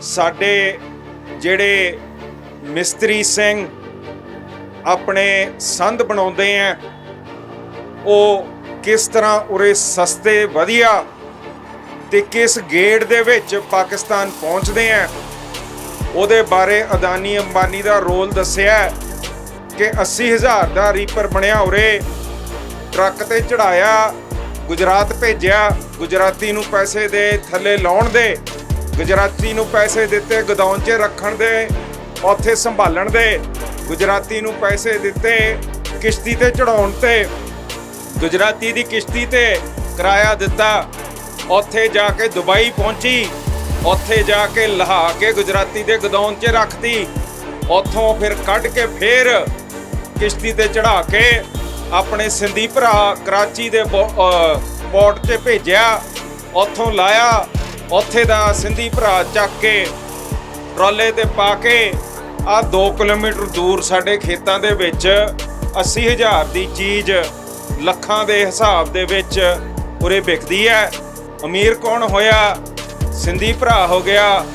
ਸਾਡੇ ਜਿਹੜੇ ਮਿਸਤਰੀ ਸਿੰਘ ਆਪਣੇ ਸੰਦ ਬਣਾਉਂਦੇ ਆ ਉਹ ਕਿਸ ਤਰ੍ਹਾਂ ਉਰੇ ਸਸਤੇ ਵਧੀਆ ਤੇ ਕਿਸ ਗੇੜ ਦੇ ਵਿੱਚ ਪਾਕਿਸਤਾਨ ਪਹੁੰਚਦੇ ਆ ਉਹਦੇ ਬਾਰੇ ਅਦਾਨੀ ਅੰਬਾਨੀ ਦਾ ਰੋਲ ਦੱਸਿਆ ਕਿ 80,000 ਦਾ ਰੀਪਰ ਬਣਿਆ ਉਰੇ ਟਰੱਕ ਤੇ ਚੜਾਇਆ ਗੁਜਰਾਤ ਭੇਜਿਆ ਗੁਜਰਾਤੀ ਨੂੰ ਪੈਸੇ ਦੇ ਥੱਲੇ ਲਾਉਣ ਦੇ ਗੁਜਰਾਤੀ ਨੂੰ ਪੈਸੇ ਦਿੱਤੇ ਗੋਦਾਮ 'ਚ ਰੱਖਣ ਦੇ ਉੱਥੇ ਸੰਭਾਲਣ ਦੇ ਗੁਜਰਾਤੀ ਨੂੰ ਪੈਸੇ ਦਿੱਤੇ ਕਿਸ਼ਤੀ ਤੇ ਚੜਾਉਣ ਤੇ ਗੁਜਰਾਤੀ ਦੀ ਕਿਸ਼ਤੀ ਤੇ ਕਿਰਾਇਆ ਦਿੱਤਾ ਉੱਥੇ ਜਾ ਕੇ ਦੁਬਈ ਪਹੁੰਚੀ ਉੱਥੇ ਜਾ ਕੇ ਲਹਾ ਕੇ ਗੁਜਰਾਤੀ ਦੇ ਗੋਦਾਮ 'ਚ ਰੱਖਤੀ ਉੱਥੋਂ ਫਿਰ ਕੱਢ ਕੇ ਫਿਰ ਕਿਸ਼ਤੀ ਤੇ ਚੜਾ ਕੇ ਆਪਣੇ ਸਿੰਧੀ ਭਰਾ ਕਰਾਚੀ ਦੇ ਪੋਰਟ 'ਤੇ ਭੇਜਿਆ ਉੱਥੋਂ ਲਾਇਆ ਉੱਥੇ ਦਾ ਸਿੰਧੀ ਭਰਾ ਚੱਕ ਕੇ ਟਰਾਲੇ ਤੇ ਪਾ ਕੇ ਆ 2 ਕਿਲੋਮੀਟਰ ਦੂਰ ਸਾਡੇ ਖੇਤਾਂ ਦੇ ਵਿੱਚ 80,000 ਦੀ ਚੀਜ਼ ਲੱਖਾਂ ਦੇ ਹਿਸਾਬ ਦੇ ਵਿੱਚ ਉਰੇ ਵਿਕਦੀ ਹੈ। ਅਮੀਰ ਕੌਣ ਹੋਇਆ? ਸਿੰਧੀ ਭਰਾ ਹੋ ਗਿਆ,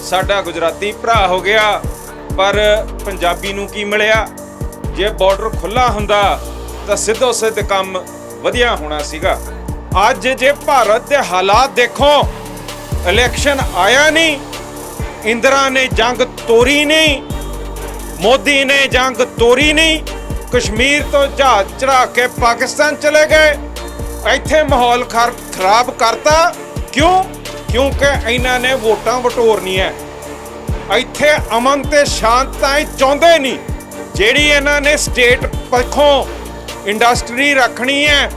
ਸਾਡਾ ਗੁਜਰਾਤੀ ਭਰਾ ਹੋ ਗਿਆ। ਪਰ ਪੰਜਾਬੀ ਨੂੰ ਕੀ ਮਿਲਿਆ? ਜੇ ਬਾਰਡਰ ਖੁੱਲ੍ਹਾ ਹੁੰਦਾ ਤਾਂ ਸਿੱਧੋ ਸਿੱਧ ਕੰਮ ਵਧੀਆ ਹੋਣਾ ਸੀਗਾ। ਅੱਜ ਜੇ ਭਾਰਤ ਦੇ ਹਾਲਾਤ ਦੇਖੋ, ਇਲੈਕਸ਼ਨ ਆਇਆ ਨਹੀਂ, ਇੰਦਰਾ ਨੇ ਜੰਗ ਤੋਰੀ ਨਹੀਂ, ਮੋਦੀ ਨੇ ਜੰਗ ਤੋਰੀ ਨਹੀਂ, ਕਸ਼ਮੀਰ ਤੋਂ ਜਹਾਜ਼ ਚੜਾ ਕੇ ਪਾਕਿਸਤਾਨ ਚਲੇ ਗਏ, ਇੱਥੇ ਮਾਹੌਲ ਖਰਾਬ ਕਰਤਾ। ਕਿਉਂ? ਕਿਉਂਕਿ ਇਹਨਾਂ ਨੇ ਵੋਟਾਂ ਵਟੋਰਨੀਆਂ, ਇੱਥੇ ਅਮਨ ਤੇ ਸ਼ਾਂਤੀ ਚਾਹੁੰਦੇ ਨਹੀਂ। ਜਿਹੜੀ ਇਹਨਾਂ ਨੇ ਸਟੇਟ ਪੱਖੋਂ ਇੰਡਸਟਰੀ ਰੱਖਣੀ ਹੈ,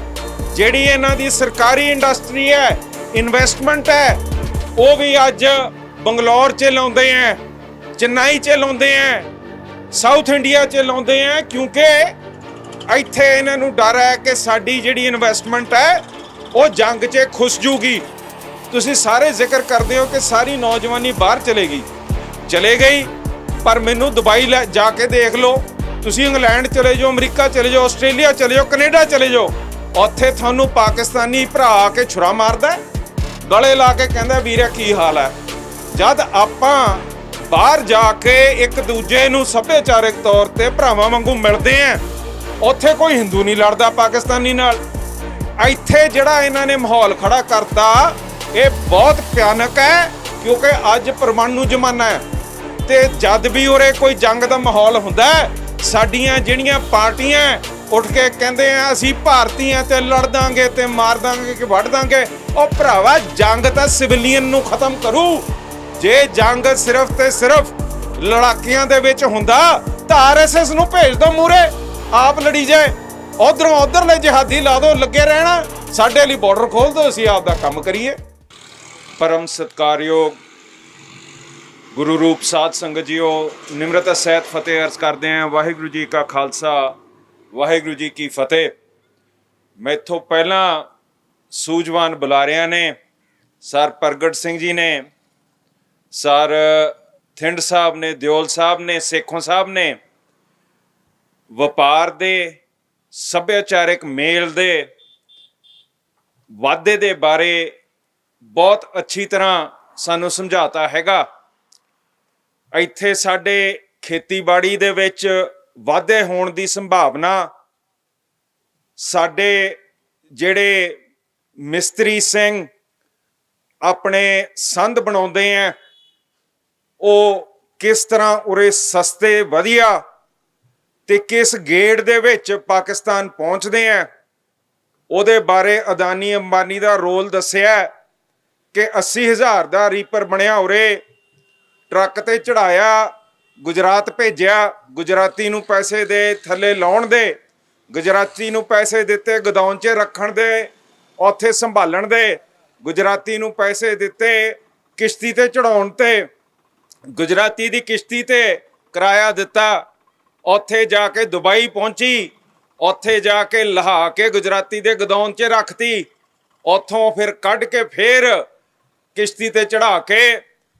ਜਿਹੜੀ ਇਹਨਾਂ ਦੀ ਸਰਕਾਰੀ ਇੰਡਸਟਰੀ ਹੈ, ਇਨਵੈਸਟਮੈਂਟ ਹੈ, ਉਹ ਵੀ ਅੱਜ ਬੰਗਲੌਰ 'ਚ ਲਾਉਂਦੇ ਹੈ, ਚੇਨਈ 'ਚ ਲਾਉਂਦੇ ਹੈ, ਸਾਊਥ ਇੰਡੀਆ 'ਚ ਲਾਉਂਦੇ ਹੈ। ਕਿਉਂਕਿ ਇੱਥੇ ਇਹਨਾਂ ਨੂੰ ਡਰ ਹੈ ਕਿ ਸਾਡੀ ਜਿਹੜੀ ਇਨਵੈਸਟਮੈਂਟ ਹੈ ਉਹ ਜੰਗ 'ਚ ਖੁੱਸ ਜੂਗੀ। ਤੁਸੀਂ ਸਾਰੇ ਜ਼ਿਕਰ ਕਰਦੇ ਹੋ ਕਿ ਸਾਰੀ ਨੌਜਵਾਨੀ ਬਾਹਰ ਚਲੇ ਗਈ, ਪਰ ਮੈਨੂੰ ਦੁਬਈ ਜਾ ਕੇ ਦੇਖ ਲਓ, ਤੁਸੀਂ ਇੰਗਲੈਂਡ ਚਲੇ ਜਾਓ, ਅਮਰੀਕਾ ਚਲੇ ਜਾਓ, ਆਸਟ੍ਰੇਲੀਆ ਚਲੇ ਜਾਓ, ਕੈਨੇਡਾ ਚਲੇ ਜਾਓ, ਉੱਥੇ ਤੁਹਾਨੂੰ ਪਾਕਿਸਤਾਨੀ ਭਰਾ ਆ ਕੇ ਛੁਰਾ ਮਾਰਦਾ, ਗਲੇ ਲਾ ਕੇ ਕਹਿੰਦਾ ਵੀਰੇ ਕੀ ਹਾਲ ਹੈ। ਜਦ ਆਪਾਂ ਬਾਹਰ ਜਾ ਕੇ ਇੱਕ ਦੂਜੇ ਨੂੰ ਸੱਭਿਆਚਾਰਕ ਤੌਰ ਤੇ ਭਰਾਵਾਂ ਵਾਂਗੂ ਮਿਲਦੇ ਆ, ਉੱਥੇ ਕੋਈ ਹਿੰਦੂ ਨਹੀਂ ਲੜਦਾ ਪਾਕਿਸਤਾਨੀ ਨਾਲ। ਇੱਥੇ ਜਿਹੜਾ ਇਹਨਾਂ ਨੇ ਮਾਹੌਲ ਖੜਾ ਕਰਤਾ ਇਹ ਬਹੁਤ ਭਿਆਨਕ ਹੈ, ਕਿਉਂਕਿ ਅੱਜ ਪਰਮਾਣੂ ਜ਼ਮਾਨਾ ਹੈ ਤੇ ਜਦ ਵੀ ਉਰੇ ਕੋਈ ਜੰਗ ਦਾ ਮਾਹੌਲ ਹੁੰਦਾ, ਸਾਡੀਆਂ ਜਿਹੜੀਆਂ ਪਾਰਟੀਆਂ ਉੱਠ ਕੇ ਕਹਿੰਦੇ ਆ ਅਸੀਂ ਭਾਰਤੀ ਆ ਤੇ ਲੜ ਦਾਂਗੇ ਤੇ ਮਾਰ ਦਾਂਗੇ ਕਿ ਵੱਢ ਦਾਂਗੇ। ਉਹ ਭਰਾਵਾ ਜੰਗ ਤਾਂ ਸਿਵਿਲੀਅਨ ਨੂੰ ਖਤਮ ਕਰੂ। ਜੇ ਜੰਗ ਸਿਰਫ ਤੇ ਸਿਰਫ ਲੜਾਕਿਆਂ ਦੇ ਵਿੱਚ ਹੁੰਦਾ ਤਾਂ ਆਰਐਸਐਸ ਨੂੰ ਭੇਜ ਦੋ ਮੂਰੇ, ਆਪ ਲੜੀ ਜਾਏ। ਉਧਰੋਂ ਉਧਰਲੇ ਜਿਹਾਦੀ ਲਾ ਦੋ, ਲੱਗੇ ਰਹਿਣਾ। ਸਾਡੇ ਲਈ ਬਾਰਡਰ ਖੋਲ ਦੋ, ਅਸੀਂ ਆਪ ਦਾ ਕੰਮ ਕਰੀਏ। ਪਰਮ ਸਤਿਕਾਰਯੋਗ ਗੁਰੂ ਰੂਪ ਸਾਧ ਸੰਗਤ ਜੀਓ, ਨਿਮਰਤਾ ਸਹਿਤ ਫਤਿਹ ਅਰਜ਼ ਕਰਦੇ ਹਾਂ। ਵਾਹਿਗੁਰੂ ਜੀ ਕਾ ਖਾਲਸਾ, ਵਾਹਿਗੁਰੂ ਜੀ ਕੀ ਫਤਿਹ। ਮੈਥੋਂ ਪਹਿਲਾਂ ਸੂਝਵਾਨ ਬੁਲਾਰਿਆਂ ਨੇ, ਸਰ ਪ੍ਰਗਟ ਸਿੰਘ ਜੀ ਨੇ, ਸਰ ਥਿੰਡ ਸਾਹਿਬ ਨੇ, ਦਿਓਲ ਸਾਹਿਬ ਨੇ, ਸੇਖੋਂ ਸਾਹਿਬ ਨੇ ਵਪਾਰ ਦੇ, ਸੱਭਿਆਚਾਰਕ ਮੇਲ ਦੇ ਵਾਧੇ ਦੇ ਬਾਰੇ ਬਹੁਤ ਅੱਛੀ ਤਰ੍ਹਾਂ ਸਾਨੂੰ ਸਮਝਾਤਾ ਹੈਗਾ। ਇੱਥੇ ਸਾਡੇ ਖੇਤੀਬਾੜੀ ਦੇ ਵਿੱਚ ਵਾਧੇ ਹੋਣ ਦੀ ਸੰਭਾਵਨਾ, ਸਾਡੇ ਜਿਹੜੇ ਮਿਸਤਰੀ ਸਿੰਘ ਆਪਣੇ ਸੰਦ ਬਣਾਉਂਦੇ ਆ ਉਹ ਕਿਸ ਤਰ੍ਹਾਂ ਉਰੇ ਸਸਤੇ ਵਧੀਆ ਤੇ ਕਿਸ ਗੇੜ ਦੇ ਵਿੱਚ ਪਾਕਿਸਤਾਨ ਪਹੁੰਚਦੇ ਆ ਉਹਦੇ ਬਾਰੇ ਅਦਾਨੀ ਅੰਬਾਨੀ ਦਾ ਰੋਲ ਦੱਸਿਆ ਕਿ 80,000 ਦਾ ਰੀਪਰ ਬਣਿਆ ਉਰੇ ਟਰੱਕ ਤੇ ਚੜਾਇਆ ਗੁਜਰਾਤ ਭੇਜਿਆ ਗੁਜਰਾਤੀ ਨੂੰ ਪੈਸੇ ਦੇ ਥੱਲੇ ਲਾਉਣ ਦੇ ਗੁਜਰਾਤੀ ਨੂੰ ਪੈਸੇ ਦਿੱਤੇ ਗੋਦਾਮ 'ਚ ਰੱਖਣ ਦੇ ਉੱਥੇ ਸੰਭਾਲਣ ਦੇ ਗੁਜਰਾਤੀ ਨੂੰ ਪੈਸੇ ਦਿੱਤੇ ਕਿਸ਼ਤੀ ਤੇ ਚੜਾਉਣ ਤੇ ਗੁਜਰਾਤੀ ਦੀ ਕਿਸ਼ਤੀ ਤੇ ਕਿਰਾਇਆ ਦਿੱਤਾ ਉੱਥੇ ਜਾ ਕੇ ਦੁਬਈ ਪਹੁੰਚੀ ਉੱਥੇ ਜਾ ਕੇ ਲਹਾ ਕੇ ਗੁਜਰਾਤੀ ਦੇ ਗੋਦਾਮ 'ਚ ਰੱਖਤੀ ਉੱਥੋਂ ਫਿਰ ਕੱਢ ਕੇ ਫਿਰ ਕਿਸ਼ਤੀ ਤੇ ਚੜਾ ਕੇ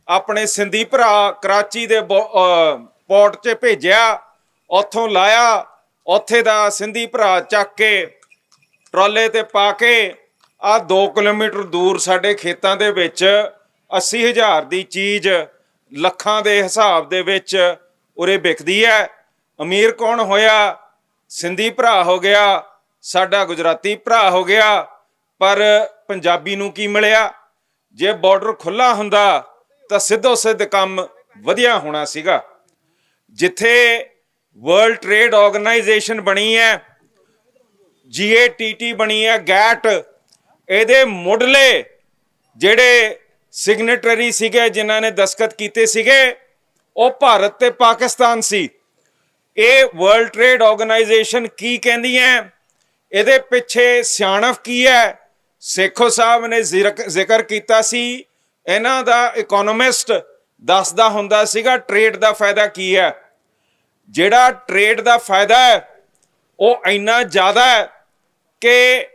ਆਪਣੇ ਸਿੰਧੀ ਭਰਾ ਕਰਾਚੀ ਦੇ ਪੋਰਟ 'ਚ ਭੇਜਿਆ ਉੱਥੋਂ ਲਾਇਆ ਉੱਥੇ ਦਾ ਸਿੰਧੀ ਭਰਾ ਚੱਕ ਕੇ ਟਰਾਲੇ ਤੇ ਪਾ ਕੇ ਆ 2 ਕਿਲੋਮੀਟਰ ਦੂਰ ਸਾਡੇ ਖੇਤਾਂ ਦੇ ਵਿੱਚ 80,000 ਦੀ ਚੀਜ਼ ਲੱਖਾਂ ਦੇ ਹਿਸਾਬ ਦੇ ਵਿੱਚ ਉਰੇ ਵਿਕਦੀ ਹੈ। ਅਮੀਰ ਕੌਣ ਹੋਇਆ? ਸਿੰਧੀ ਭਰਾ ਹੋ ਗਿਆ, ਸਾਡਾ ਗੁਜਰਾਤੀ ਭਰਾ ਹੋ ਗਿਆ। ਪਰ ਪੰਜਾਬੀ ਨੂੰ ਕੀ ਮਿਲਿਆ? ਜੇ ਬਾਰਡਰ ਖੁੱਲ੍ਹਾ ਹੁੰਦਾ ਤਾਂ ਸਿੱਧੋ ਸਿੱਧ ਕੰਮ ਵਧੀਆ ਹੋਣਾ ਸੀਗਾ। ਜਿੱਥੇ ਵਰਲਡ ਟ੍ਰੇਡ ਆਰਗੇਨਾਈਜੇਸ਼ਨ ਬਣੀ ਹੈ, GATT ਬਣੀ ਹੈ, ਗੈਟ, ਇਹਦੇ ਮੁੱਢਲੇ ਜਿਹੜੇ ਸਿਗਨੇਟਰੀ ਸੀਗੇ, ਜਿਨ੍ਹਾਂ ਨੇ ਦਸਤਖਤ ਕੀਤੇ ਸੀਗੇ, ਉਹ ਭਾਰਤ ਤੇ ਪਾਕਿਸਤਾਨ ਸੀ। ਇਹ ਵਰਲਡ ਟ੍ਰੇਡ ਆਰਗੇਨਾਈਜੇਸ਼ਨ ਕੀ ਕਹਿੰਦੀ ਹੈ? ਇਹਦੇ ਪਿੱਛੇ ਸਿਆਣਪ ਕੀ ਹੈ? ਸੇਖੋ ਸਾਹਿਬ ਨੇ ਜ਼ਿਕਰ ਕੀਤਾ ਸੀ। ਇਹਨਾਂ ਦਾ ਇਕਨੋਮਿਸਟ ਦੱਸਦਾ ਹੁੰਦਾ ਸੀਗਾ ਟ੍ਰੇਡ ਦਾ ਫਾਇਦਾ ਕੀ ਹੈ। ਜਿਹੜਾ ਟ੍ਰੇਡ ਦਾ ਫਾਇਦਾ ਹੈ ਉਹ ਇੰਨਾ ਜ਼ਿਆਦਾ ਹੈ ਕਿ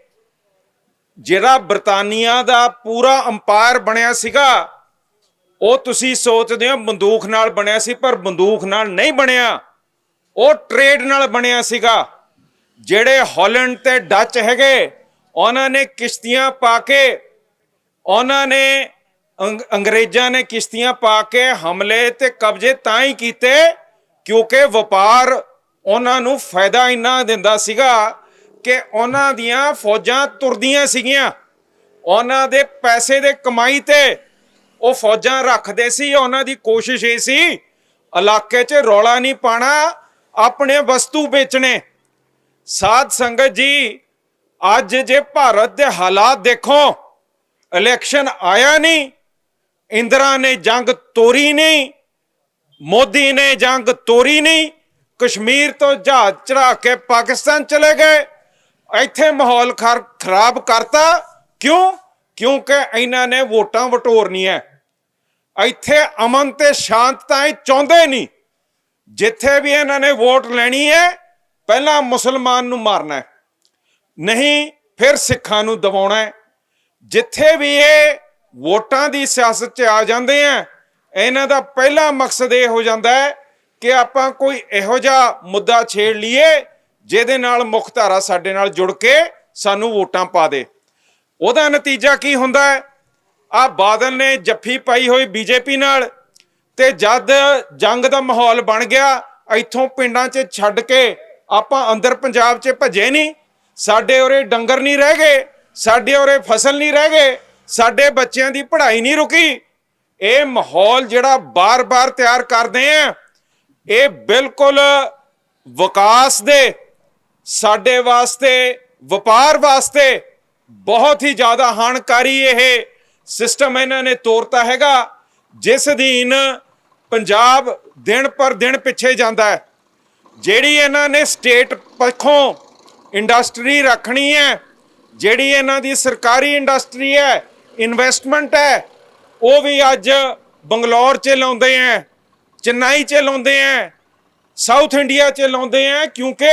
ਜਿਹੜਾ ਬਰਤਾਨੀਆ ਦਾ ਪੂਰਾ ਅੰਪਾਇਰ ਬਣਿਆ ਸੀਗਾ, ਉਹ ਤੁਸੀਂ ਸੋਚਦੇ ਹੋ ਬੰਦੂਕ ਨਾਲ ਬਣਿਆ ਸੀ, ਪਰ ਬੰਦੂਕ ਨਾਲ ਨਹੀਂ ਬਣਿਆ, ਉਹ ਟ੍ਰੇਡ ਨਾਲ ਬਣਿਆ ਸੀਗਾ। ਜਿਹੜੇ ਹਾਲੈਂਡ ਤੇ ਡੱਚ ਹੈਗੇ, ਉਹਨਾਂ ਨੇ ਕਿਸ਼ਤੀਆਂ ਪਾ ਕੇ, ਉਹਨਾਂ ਨੇ ਅੰਗਰੇਜ਼ਾਂ ਨੇ ਕਿਸ਼ਤੀਆਂ ਪਾ ਕੇ ਹਮਲੇ ਤੇ ਕਬਜ਼ੇ ਤਾਂ ਹੀ ਕੀਤੇ ਕਿਉਂਕਿ ਵਪਾਰ ਉਹਨਾਂ ਨੂੰ ਫਾਇਦਾ ਇੰਨਾ ਦਿੰਦਾ ਸੀਗਾ ਕਿ ਉਹਨਾਂ ਦੀਆਂ ਫੌਜਾਂ ਤੁਰਦੀਆਂ ਸੀਗੀਆਂ। ਉਹਨਾਂ ਦੇ ਪੈਸੇ ਦੇ ਕਮਾਈ ਤੇ ਉਹ ਫੌਜਾਂ ਰੱਖਦੇ ਸੀ। ਉਹਨਾਂ ਦੀ ਕੋਸ਼ਿਸ਼ ਇਹ ਸੀ ਇਲਾਕੇ 'ਚ ਰੌਲਾ ਨਹੀਂ ਪਾਣਾ, ਆਪਣੇ ਵਸਤੂ ਵੇਚਣੇ। ਸਾਧ ਸੰਗਤ ਜੀ, ਅੱਜ ਜੇ ਭਾਰਤ ਦੇ ਹਾਲਾਤ ਦੇਖੋ, ਇਲੈਕਸ਼ਨ ਆਇਆ ਨਹੀਂ, ਇੰਦਰਾ ਨੇ ਜੰਗ ਤੋਰੀ ਨਹੀਂ, ਮੋਦੀ ਨੇ ਜੰਗ ਤੋਰੀ ਨਹੀਂ, ਕਸ਼ਮੀਰ ਤੋਂ ਜਹਾਜ਼ ਚੜਾ ਕੇ ਪਾਕਿਸਤਾਨ ਚਲੇ ਗਏ, ਇੱਥੇ ਮਾਹੌਲ ਖਰਾਬ ਕਰਤਾ। ਕਿਉਂ? ਕਿਉਂਕਿ ਇਹਨਾਂ ਨੇ ਵੋਟਾਂ ਵਟੋਰਨੀਆਂ। ਇੱਥੇ ਅਮਨ ਤੇ ਸ਼ਾਂਤਤਾ ਚਾਹੁੰਦੇ ਨਹੀਂ। ਜਿੱਥੇ ਵੀ ਇਹਨਾਂ ਨੇ ਵੋਟ ਲੈਣੀ ਹੈ, ਪਹਿਲਾਂ ਮੁਸਲਮਾਨ ਨੂੰ ਮਾਰਨਾ, ਨਹੀਂ ਫਿਰ ਸਿੱਖਾਂ ਨੂੰ ਦਬਾਉਣਾ ਹੈ। ਜਿੱਥੇ ਵੀ ਇਹ ਵੋਟਾਂ ਦੀ ਸਿਆਸਤ 'ਚ ਆ ਜਾਂਦੇ ਆ, ਇਹਨਾਂ ਦਾ ਪਹਿਲਾ ਮਕਸਦ ਇਹ ਹੋ ਜਾਂਦਾ ਹੈ ਕਿ ਆਪਾਂ ਕੋਈ ਇਹੋ ਜਿਹਾ ਮੁੱਦਾ ਛੇੜ ਲਈਏ ਜਿਹਦੇ ਨਾਲ ਮੁੱਖ ਧਾਰਾ ਸਾਡੇ ਨਾਲ ਜੁੜ ਕੇ ਸਾਨੂੰ ਵੋਟਾਂ ਪਾ ਦੇ। ਉਹਦਾ ਨਤੀਜਾ ਕੀ ਹੁੰਦਾ ਹੈ? ਆਹ ਬਾਦਲ ਨੇ ਜੱਫੀ ਪਾਈ ਹੋਈ BJP ਨਾਲ, ਤੇ ਜਦ ਜੰਗ ਦਾ ਮਾਹੌਲ ਬਣ ਗਿਆ, ਇੱਥੋਂ ਪਿੰਡਾਂ 'ਚ ਛੱਡ ਕੇ ਆਪਾਂ ਅੰਦਰ ਪੰਜਾਬ 'ਚ ਭੱਜੇ ਨਹੀਂ। ਸਾਡੇ ਉਰੇ ਡੰਗਰ ਨਹੀਂ ਰਹਿ ਗਏ, ਸਾਡੇ ਉਰੇ ਫਸਲ ਨਹੀਂ ਰਹਿ ਗਏ, ਸਾਡੇ ਬੱਚਿਆਂ ਦੀ ਪੜ੍ਹਾਈ ਨਹੀਂ ਰੁਕੀ। ਇਹ ਮਾਹੌਲ ਜਿਹੜਾ ਬਾਰ-ਬਾਰ ਤਿਆਰ ਕਰਦੇ ਆ, ਇਹ ਬਿਲਕੁਲ ਵਿਕਾਸ ਦੇ, ਸਾਡੇ ਵਾਸਤੇ, ਵਪਾਰ ਵਾਸਤੇ ਬਹੁਤ ਹੀ ਜ਼ਿਆਦਾ ਹਾਨਿਕਾਰੀ ਇਹ ਸਿਸਟਮ ਇਹਨਾਂ ਨੇ ਤੋਰਤਾ ਹੈਗਾ, ਜਿਸ ਅਧੀਨ ਪੰਜਾਬ ਦਿਨ ਪਰ ਦਿਨ ਪਿੱਛੇ ਜਾਂਦਾ ਹੈ। ਜਿਹੜੀ ਇਹਨਾਂ ਨੇ ਸਟੇਟ ਪੱਖੋਂ ਇੰਡਸਟਰੀ ਰੱਖਣੀ ਹੈ, ਜਿਹੜੀ ਇਹਨਾਂ ਦੀ ਸਰਕਾਰੀ ਇੰਡਸਟਰੀ ਹੈ, ਇਨਵੈਸਟਮੈਂਟ ਹੈ, ਉਹ ਵੀ ਅੱਜ ਬੰਗਲੌਰ 'ਚ ਲਾਉਂਦੇ ਆ, ਚੇਨਈ 'ਚ ਲਾਉਂਦੇ ਆ, ਸਾਊਥ ਇੰਡੀਆ 'ਚ ਲਾਉਂਦੇ ਆ, ਕਿਉਂਕਿ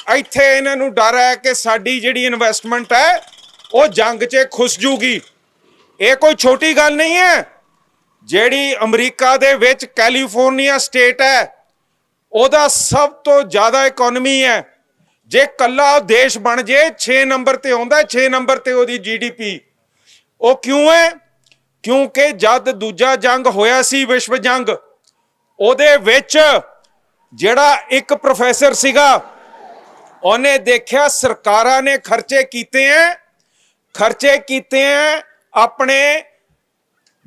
ਇੱਥੇ ਇਹਨਾਂ ਨੂੰ ਡਰ ਹੈ ਕਿ ਸਾਡੀ ਜਿਹੜੀ ਇਨਵੈਸਟਮੈਂਟ ਹੈ ਉਹ ਜੰਗ 'ਚ ਖੁੱਸ ਜੂਗੀ। ਇਹ ਕੋਈ ਛੋਟੀ ਗੱਲ ਨਹੀਂ ਹੈ। ਜਿਹੜੀ ਅਮਰੀਕਾ ਦੇ ਵਿੱਚ ਕੈਲੀਫੋਰਨੀਆ ਸਟੇਟ ਹੈ, ਉਹਦਾ ਸਭ ਤੋਂ ਜ਼ਿਆਦਾ ਇਕਨੋਮੀ ਹੈ। ਜੇ ਕੱਲਾ ਦੇਸ਼ ਬਣ ਜੇ 6 ਨੰਬਰ ਤੇ ਆਉਂਦਾ, 6 ਨੰਬਰ ਤੇ ਉਹਦੀ GDP। ਉਹ ਕਿਉਂ ਹੈ? ਕਿਉਂਕਿ ਜਦ ਦੂਜਾ ਜੰਗ ਹੋਇਆ ਸੀ, ਵਿਸ਼ਵ ਜੰਗ, ਉਹਦੇ ਵਿੱਚ ਜਿਹੜਾ ਇੱਕ ਪ੍ਰੋਫੈਸਰ ਸੀਗਾ, ਉਹਨੇ ਦੇਖਿਆ ਸਰਕਾਰਾਂ ਨੇ ਖਰਚੇ ਕੀਤੇ ਹੈ ਆਪਣੇ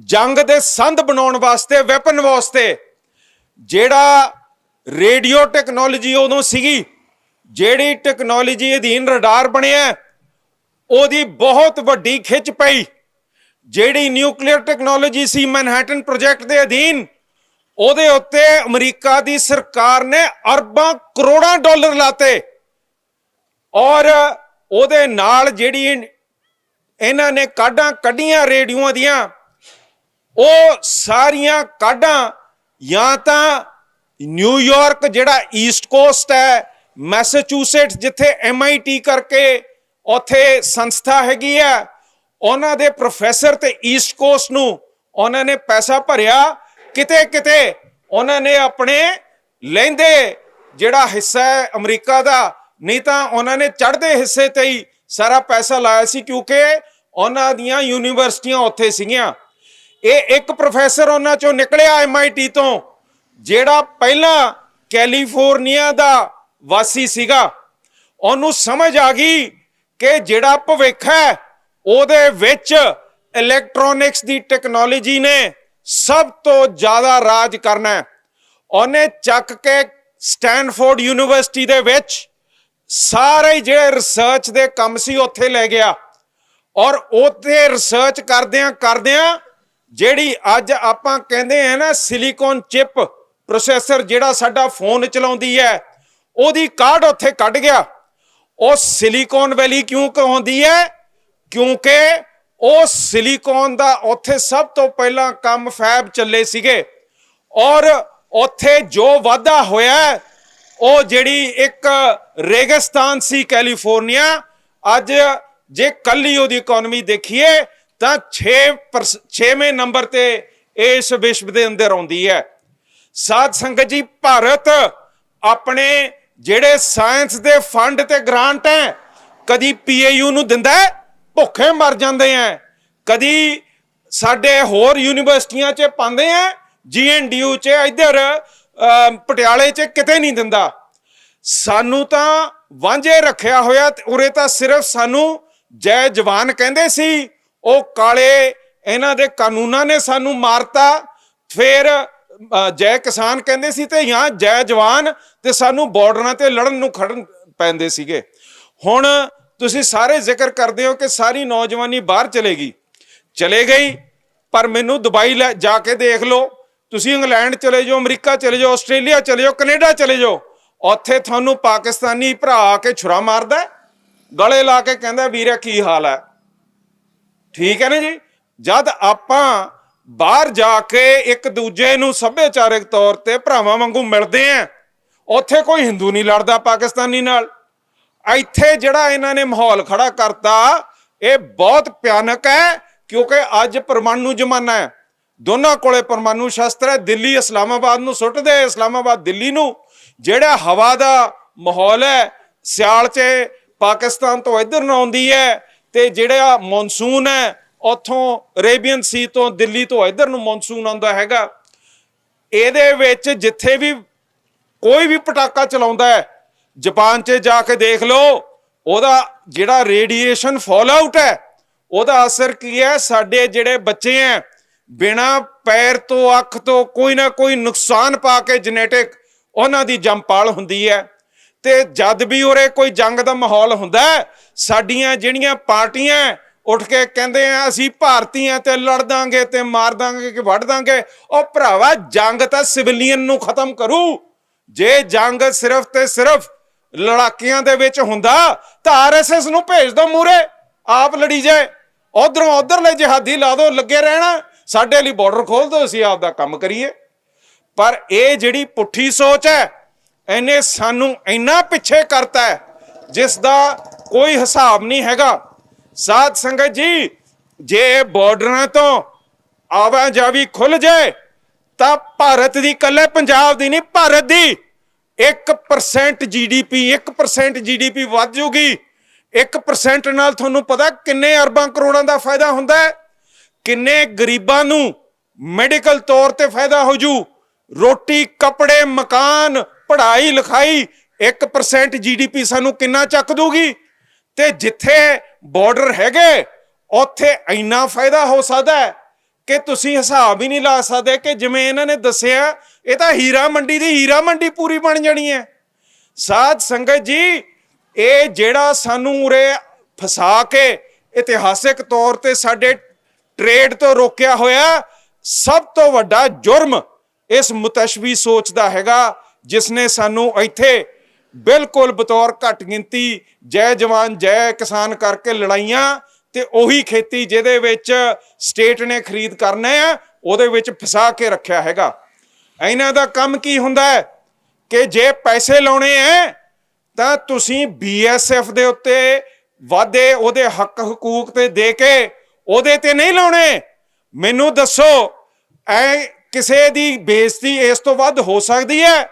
ਜੰਗ ਦੇ ਸੰਦ ਬਣਾਉਣ ਵਾਸਤੇ, ਵੈਪਨ ਵਾਸਤੇ। ਜਿਹੜਾ ਰੇਡੀਓ ਟੈਕਨੋਲੋਜੀ ਉਦੋਂ ਸੀਗੀ, ਜਿਹੜੀ ਟੈਕਨੋਲੋਜੀ ਅਧੀਨ ਰਡਾਰ ਬਣਿਆ, ਉਹਦੀ ਬਹੁਤ ਵੱਡੀ ਖਿੱਚ ਪਈ। ਜਿਹੜੀ ਨਿਊਕਲੀਅਰ ਟੈਕਨੋਲੋਜੀ ਸੀ ਮੈਨਹੈਟਨ ਪ੍ਰੋਜੈਕਟ ਦੇ ਅਧੀਨ, ਉਹਦੇ ਉੱਤੇ ਅਮਰੀਕਾ ਦੀ ਸਰਕਾਰ ਨੇ ਅਰਬਾਂ ਕਰੋੜਾਂ ਡਾਲਰ ਲਾਤੇ। ਔਰ ਉਹਦੇ ਨਾਲ ਜਿਹੜੀ ਇਹਨਾਂ ਨੇ ਕਾਢਾਂ ਕੱਢੀਆਂ ਰੇਡੀਓਆਂ ਦੀਆਂ, ਉਹ ਸਾਰੀਆਂ ਕਾਢਾਂ ਜਾਂ ਤਾਂ ਨਿਊਯਾਰਕ ਜਿਹੜਾ ਈਸਟ ਕੋਸਟ ਹੈ, ਮੈਸਾਚੂਸੇਟਸ ਜਿੱਥੇ MIT ਕਰਕੇ ਉੱਥੇ ਸੰਸਥਾ ਹੈਗੀ ਆ, ਉਹਨਾਂ ਦੇ ਪ੍ਰੋਫੈਸਰ ਤੇ ਈਸਟ ਕੋਸਟ ਨੂੰ ਉਹਨਾਂ ਨੇ ਪੈਸਾ ਭਰਿਆ। ਕਿਤੇ ਕਿਤੇ ਉਹਨਾਂ ਨੇ ਆਪਣੇ ਲਹਿੰਦੇ ਜਿਹੜਾ ਹਿੱਸਾ ਹੈ ਅਮਰੀਕਾ ਦਾ, ਨਹੀਂ ਤਾਂ ਉਹਨਾਂ ਨੇ ਚੜ੍ਹਦੇ ਹਿੱਸੇ ਤੇ ਹੀ ਸਾਰਾ ਪੈਸਾ ਲਾਇਆ ਸੀ, ਕਿਉਂਕਿ ਉਹਨਾਂ ਦੀਆਂ ਯੂਨੀਵਰਸਿਟੀਆਂ ਉੱਥੇ ਸੀਗੀਆਂ। ਇਹ ਇੱਕ ਪ੍ਰੋਫੈਸਰ ਉਹਨਾਂ ਚੋਂ ਨਿਕਲਿਆ MIT ਤੋਂ, ਜਿਹੜਾ ਪਹਿਲਾਂ ਕੈਲੀਫੋਰਨੀਆ ਦਾ ਵਾਸੀ ਸੀਗਾ। ਉਹਨੂੰ ਸਮਝ ਆ ਗਈ ਕਿ ਜਿਹੜਾ ਭਵਿੱਖ ਹੈ ਉਹਦੇ ਵਿੱਚ ਇਲੈਕਟ੍ਰੋਨਿਕਸ ਦੀ ਟੈਕਨੋਲੋਜੀ ਨੇ ਸਭ ਤੋਂ ਜ਼ਿਆਦਾ ਰਾਜ ਕਰਨਾ ਹੈ। ਉਹਨੇ ਚੱਕ ਕੇ ਸਟੈਨਫੋਰਡ ਯੂਨੀਵਰਸਿਟੀ ਦੇ ਵਿੱਚ ਸਾਰੇ ਜਿਹੜੇ ਰਿਸਰਚ ਦੇ ਕੰਮ ਸੀ ਉੱਥੇ ਲੈ ਗਿਆ, ਔਰ ਉੱਥੇ ਰਿਸਰਚ ਕਰਦਿਆਂ ਜਿਹੜੀ ਅੱਜ ਆਪਾਂ ਕਹਿੰਦੇ ਆ ਨਾ ਸਿਲੀਕਨ ਚਿਪ ਪ੍ਰੋਸੈਸਰ ਜਿਹੜਾ ਸਾਡਾ ਫੋਨ ਚਲਾਉਂਦੀ ਹੈ, ਉਹਦੀ ਕਾਢ ਉੱਥੇ ਕੱਢ ਗਿਆ। ਉਹ ਸਿਲੀਕਨ ਵੈਲੀ ਕਿਉਂ ਕਹਾਉਂਦੀ ਹੈ? ਕਿਉਂਕਿ ਉਹ ਸਿਲੀਕਨ ਦਾ ਉੱਥੇ ਸਭ ਤੋਂ ਪਹਿਲਾਂ ਕੰਮ ਫੈਬ ਚੱਲੇ ਸੀਗੇ, ਔਰ ਉੱਥੇ ਜੋ ਵਾਧਾ ਹੋਇਆ ਉਹ ਜਿਹੜੀ ਇੱਕ ਰੇਗਿਸਤਾਨ ਸੀ ਕੈਲੀਫੋਰਨੀਆ, ਅੱਜ ਜੇ ਕੱਲੀ ਉਹਦੀ ਇਕਨੋਮੀ ਦੇਖੀਏ ਤਾਂ 6ਵੇਂ ਨੰਬਰ ਤੇ ਇਸ ਵਿਸ਼ਵ ਦੇ ਅੰਦਰ ਆਉਂਦੀ ਹੈ। ਸਾਧ ਸੰਗਤ ਜੀ, ਭਾਰਤ ਆਪਣੇ ਜਿਹੜੇ ਸਾਇੰਸ ਦੇ ਫੰਡ ਤੇ ਗ੍ਰਾਂਟ ਹੈ ਕਦੀ PAU ਨੂੰ ਦਿੰਦਾ, ਭੁੱਖੇ ਮਰ ਜਾਂਦੇ ਆ, ਕਦੀ ਸਾਡੇ ਹੋਰ ਯੂਨੀਵਰਸਿਟੀਆਂ 'ਚ ਪਾਉਂਦੇ ਆ, GNDU 'ਚ, ਇੱਧਰ ਪਟਿਆਲੇ 'ਚ ਕਿਤੇ ਨਹੀਂ ਦਿੰਦਾ। ਸਾਨੂੰ ਤਾਂ ਵਾਂਝੇ ਰੱਖਿਆ ਹੋਇਆ। ਉਰੇ ਤਾਂ ਸਿਰਫ ਸਾਨੂੰ ਜੈ ਜਵਾਨ ਕਹਿੰਦੇ ਸੀ, ਉਹ ਕਾਲੇ ਇਹਨਾਂ ਦੇ ਕਾਨੂੰਨਾਂ ਨੇ ਸਾਨੂੰ ਮਾਰਤਾ। ਫਿਰ ਜੈ ਕਿਸਾਨ ਕਹਿੰਦੇ ਸੀ ਤੇ ਜਾਂ ਜੈ ਜਵਾਨ, ਤੇ ਸਾਨੂੰ ਬਾਰਡਰਾਂ ਤੇ ਲੜਨ ਨੂੰ ਖੜਨ ਪੈਂਦੇ ਸੀਗੇ। ਹੁਣ ਤੁਸੀਂ ਸਾਰੇ ਜ਼ਿਕਰ ਕਰਦੇ ਹੋ ਕਿ ਸਾਰੀ ਨੌਜਵਾਨੀ ਬਾਹਰ ਚਲੇ ਗਈ, ਪਰ ਮੈਨੂੰ ਦੁਬਈ ਜਾ ਕੇ ਦੇਖ ਲਓ, ਤੁਸੀਂ ਇੰਗਲੈਂਡ ਚਲੇ ਜਾਓ, ਅਮਰੀਕਾ ਚਲੇ ਜਾਓ, ਆਸਟ੍ਰੇਲੀਆ ਚਲੇ ਜਾਓ, ਕੈਨੇਡਾ ਚਲੇ ਜਾਓ, ਉੱਥੇ ਤੁਹਾਨੂੰ ਪਾਕਿਸਤਾਨੀ ਭਰਾ ਆ ਕੇ ਛੁਰਾ ਮਾਰਦਾ, ਗਲੇ ਲਾ ਕੇ ਕਹਿੰਦਾ ਵੀਰੇ ਕੀ ਹਾਲ ਹੈ। ਠੀਕ ਹੈ ਨਾ ਜੀ। ਜਦ ਆਪਾਂ ਬਾਹਰ ਜਾ ਕੇ ਇੱਕ ਦੂਜੇ ਨੂੰ ਸੱਭਿਆਚਾਰਕ ਤੌਰ ਤੇ ਭਰਾਵਾਂ ਵਾਂਗੂ ਮਿਲਦੇ ਆ, ਉੱਥੇ ਕੋਈ ਹਿੰਦੂ ਨਹੀਂ ਲੜਦਾ ਪਾਕਿਸਤਾਨੀ ਨਾਲ। ਇੱਥੇ ਜਿਹੜਾ ਇਹਨਾਂ ਨੇ ਮਾਹੌਲ ਖੜਾ ਕਰਤਾ, ਇਹ ਬਹੁਤ ਭਿਆਨਕ ਹੈ, ਕਿਉਂਕਿ ਅੱਜ ਪਰਮਾਣੂ ਜ਼ਮਾਨਾ ਹੈ, ਦੋਨਾਂ ਕੋਲੇ ਪਰਮਾਣੂ ਸ਼ਸਤਰ ਹੈ। ਦਿੱਲੀ ਇਸਲਾਮਾਬਾਦ ਨੂੰ ਸੁੱਟਦੇ, ਇਸਲਾਮਾਬਾਦ ਦਿੱਲੀ ਨੂੰ। ਜਿਹੜਾ ਹਵਾ ਦਾ ਮਾਹੌਲ ਹੈ, ਸਿਆਲ 'ਚ ਪਾਕਿਸਤਾਨ ਤੋਂ ਇੱਧਰ ਨੂੰ ਆਉਂਦੀ ਹੈ, ਤੇ ਜਿਹੜਾ ਮੌਨਸੂਨ ਹੈ ਉੱਥੋਂ ਅਰੇਬੀਅਨ ਸੀ ਤੋਂ, ਦਿੱਲੀ ਤੋਂ ਇੱਧਰ ਨੂੰ ਮੌਨਸੂਨ ਆਉਂਦਾ ਹੈਗਾ। ਇਹਦੇ ਵਿੱਚ ਜਿੱਥੇ ਵੀ ਕੋਈ ਵੀ ਪਟਾਕਾ ਚਲਾਉਂਦਾ ਹੈ, ਜਾਪਾਨ 'ਚ ਜਾ ਕੇ ਦੇਖ ਲਓ, ਉਹਦਾ ਜਿਹੜਾ ਰੇਡੀਏਸ਼ਨ ਫਾਲ ਆਊਟ ਹੈ, ਉਹਦਾ ਅਸਰ ਕੀ ਹੈ? ਸਾਡੇ ਜਿਹੜੇ ਬੱਚੇ ਹੈ, ਬਿਨਾਂ ਪੈਰ ਤੋਂ, ਅੱਖ ਤੋਂ ਕੋਈ ਨਾ ਕੋਈ ਨੁਕਸਾਨ ਪਾ ਕੇ ਜੈਨੇਟਿਕ ਉਹਨਾਂ ਦੀ ਜੰਮਪਾਲ ਹੁੰਦੀ ਹੈ। ਤੇ ਜਦ ਵੀ ਉਰੇ ਕੋਈ ਜੰਗ ਦਾ ਮਾਹੌਲ ਹੁੰਦਾ, ਸਾਡੀਆਂ ਜਿਹੜੀਆਂ ਪਾਰਟੀਆਂ ਉੱਠ ਕੇ ਕਹਿੰਦੇ ਆ ਅਸੀਂ ਭਾਰਤੀ ਆ ਤੇ ਲੜ ਦਾਂਗੇ ਤੇ ਮਾਰ ਦਾਂਗੇ ਕਿ ਵੱਢ ਦਾਂਗੇ। ਉਹ ਭਰਾਵਾ, ਜੰਗ ਤਾਂ ਸਿਵਲੀਅਨ ਨੂੰ ਖਤਮ ਕਰੂ। ਜੇ ਜੰਗ ਸਿਰਫ ਤੇ ਸਿਰਫ ਲੜਾਕਿਆਂ ਦੇ ਵਿੱਚ ਹੁੰਦਾ ਤਾਂ RSS ਨੂੰ ਭੇਜ ਦੋ ਮੂਰੇ, ਆਪ ਲੜੀ ਜਾਏ। ਉਧਰੋਂ ਉਧਰਲੇ ਜਿਹਾਦੀ ਲਾ ਦੋ, ਲੱਗੇ ਰਹਿਣਾ, ਸਾਡੇ ਲਈ ਬਾਰਡਰ ਖੋਲ ਦੋ, ਅਸੀਂ ਆਪ ਦਾ ਕੰਮ ਕਰੀਏ। ਪਰ ਇਹ ਜਿਹੜੀ ਪੁੱਠੀ ਸੋਚ ਹੈ, ਇਹਨੇ ਸਾਨੂੰ ਇੰਨਾ ਪਿੱਛੇ ਕਰਤਾ ਹੈ ਜਿਸ ਦਾ ਕੋਈ ਹਿਸਾਬ ਨਹੀਂ ਹੈਗਾ। ਸਾਧ ਸੰਗਤ ਜੀ, ਜੇ ਬਾਰਡਰਾਂ ਤੋਂ ਆਵਾਜਾਈ ਖੁੱਲ ਜਾਏ ਤਾਂ ਭਾਰਤ ਦੀ, ਇਕੱਲੇ ਪੰਜਾਬ ਦੀ ਨਹੀਂ, ਭਾਰਤ ਦੀ 1% GDP ਵੱਧ ਜੂਗੀ। 1% ਨਾਲ ਤੁਹਾਨੂੰ ਪਤਾ ਕਿੰਨੇ ਅਰਬਾਂ ਕਰੋੜਾਂ ਦਾ ਫਾਇਦਾ ਹੁੰਦਾ ਹੈ, ਕਿੰਨੇ ਗਰੀਬਾਂ ਨੂੰ ਮੈਡੀਕਲ ਤੌਰ ਤੇ ਫਾਇਦਾ ਹੋ ਜੂ, ਰੋਟੀ, ਕੱਪੜੇ, ਮਕਾਨ, ਪੜ੍ਹਾਈ ਲਿਖਾਈ। 1% GDP ਸਾਨੂੰ ਕਿੰਨਾ ਚੱਕ ਦੂਗੀ। ਤੇ ਜਿੱਥੇ ਬਾਰਡਰ ਹੈਗੇ ਉੱਥੇ ਇੰਨਾ ਫਾਇਦਾ ਹੋ ਸਕਦਾ ਹੈ ਕਿ ਤੁਸੀਂ ਹਿਸਾਬ ਹੀ ਨਹੀਂ ਲਾ ਸਕਦੇ। ਕਿ ਜਿਵੇਂ ਇਹਨਾਂ ਨੇ ਦੱਸਿਆ, ਇਹ ਤਾਂ ਹੀਰਾ ਮੰਡੀ ਦੀ ਹੀਰਾ ਮੰਡੀ ਪੂਰੀ ਬਣ ਜਾਣੀ ਹੈ। ਸਾਧ ਸੰਗਤ ਜੀ, ਇਹ ਜਿਹੜਾ ਸਾਨੂੰ ਉਰੇ ਫਸਾ ਕੇ ਇਤਿਹਾਸਿਕ ਤੌਰ ਤੇ ਸਾਡੇ ਟ੍ਰੇਡ ਤੋਂ ਰੋਕਿਆ ਹੋਇਆ, ਸਭ ਤੋਂ ਵੱਡਾ ਜੁਰਮ ਇਸ ਮੁਤਸ਼ਵੀ ਸੋਚ ਦਾ ਹੈਗਾ, ਜਿਸ ਨੇ ਸਾਨੂੰ ਇੱਥੇ ਬਿਲਕੁਲ ਬਤੌਰ ਘੱਟ ਗਿਣਤੀ ਜੈ ਜਵਾਨ ਜੈ ਕਿਸਾਨ ਕਰਕੇ ਲੜਾਈਆਂ, ਤੇ ਉਹੀ ਖੇਤੀ ਜਿਹਦੇ ਵਿੱਚ ਸਟੇਟ ਨੇ ਖਰੀਦ ਕਰਨਾ ਹੈ, ਉਹਦੇ ਵਿੱਚ ਫਸਾ ਕੇ ਰੱਖਿਆ ਹੈਗਾ। ਇਹਨਾਂ ਦਾ ਕੰਮ ਕੀ ਹੁੰਦਾ ਹੈ ਕਿ ਜੇ ਪੈਸੇ ਲਾਉਣੇ ਹੈ ਤਾਂ ਤੁਸੀਂ BSF ਦੇ ਉੱਤੇ ਵਾਅਦੇ, ਉਹਦੇ ਹੱਕ ਹਕੂਕ ਤੇ ਦੇ ਕੇ ਉਹਦੇ ਤੇ ਨਹੀਂ ਲਾਉਣੇ। ਮੈਨੂੰ ਦੱਸੋ, ਐ ਕਿਸੇ ਦੀ ਬੇਇੱਜ਼ਤੀ ਇਸ ਤੋਂ ਵੱਧ ਹੋ ਸਕਦੀ ਹੈ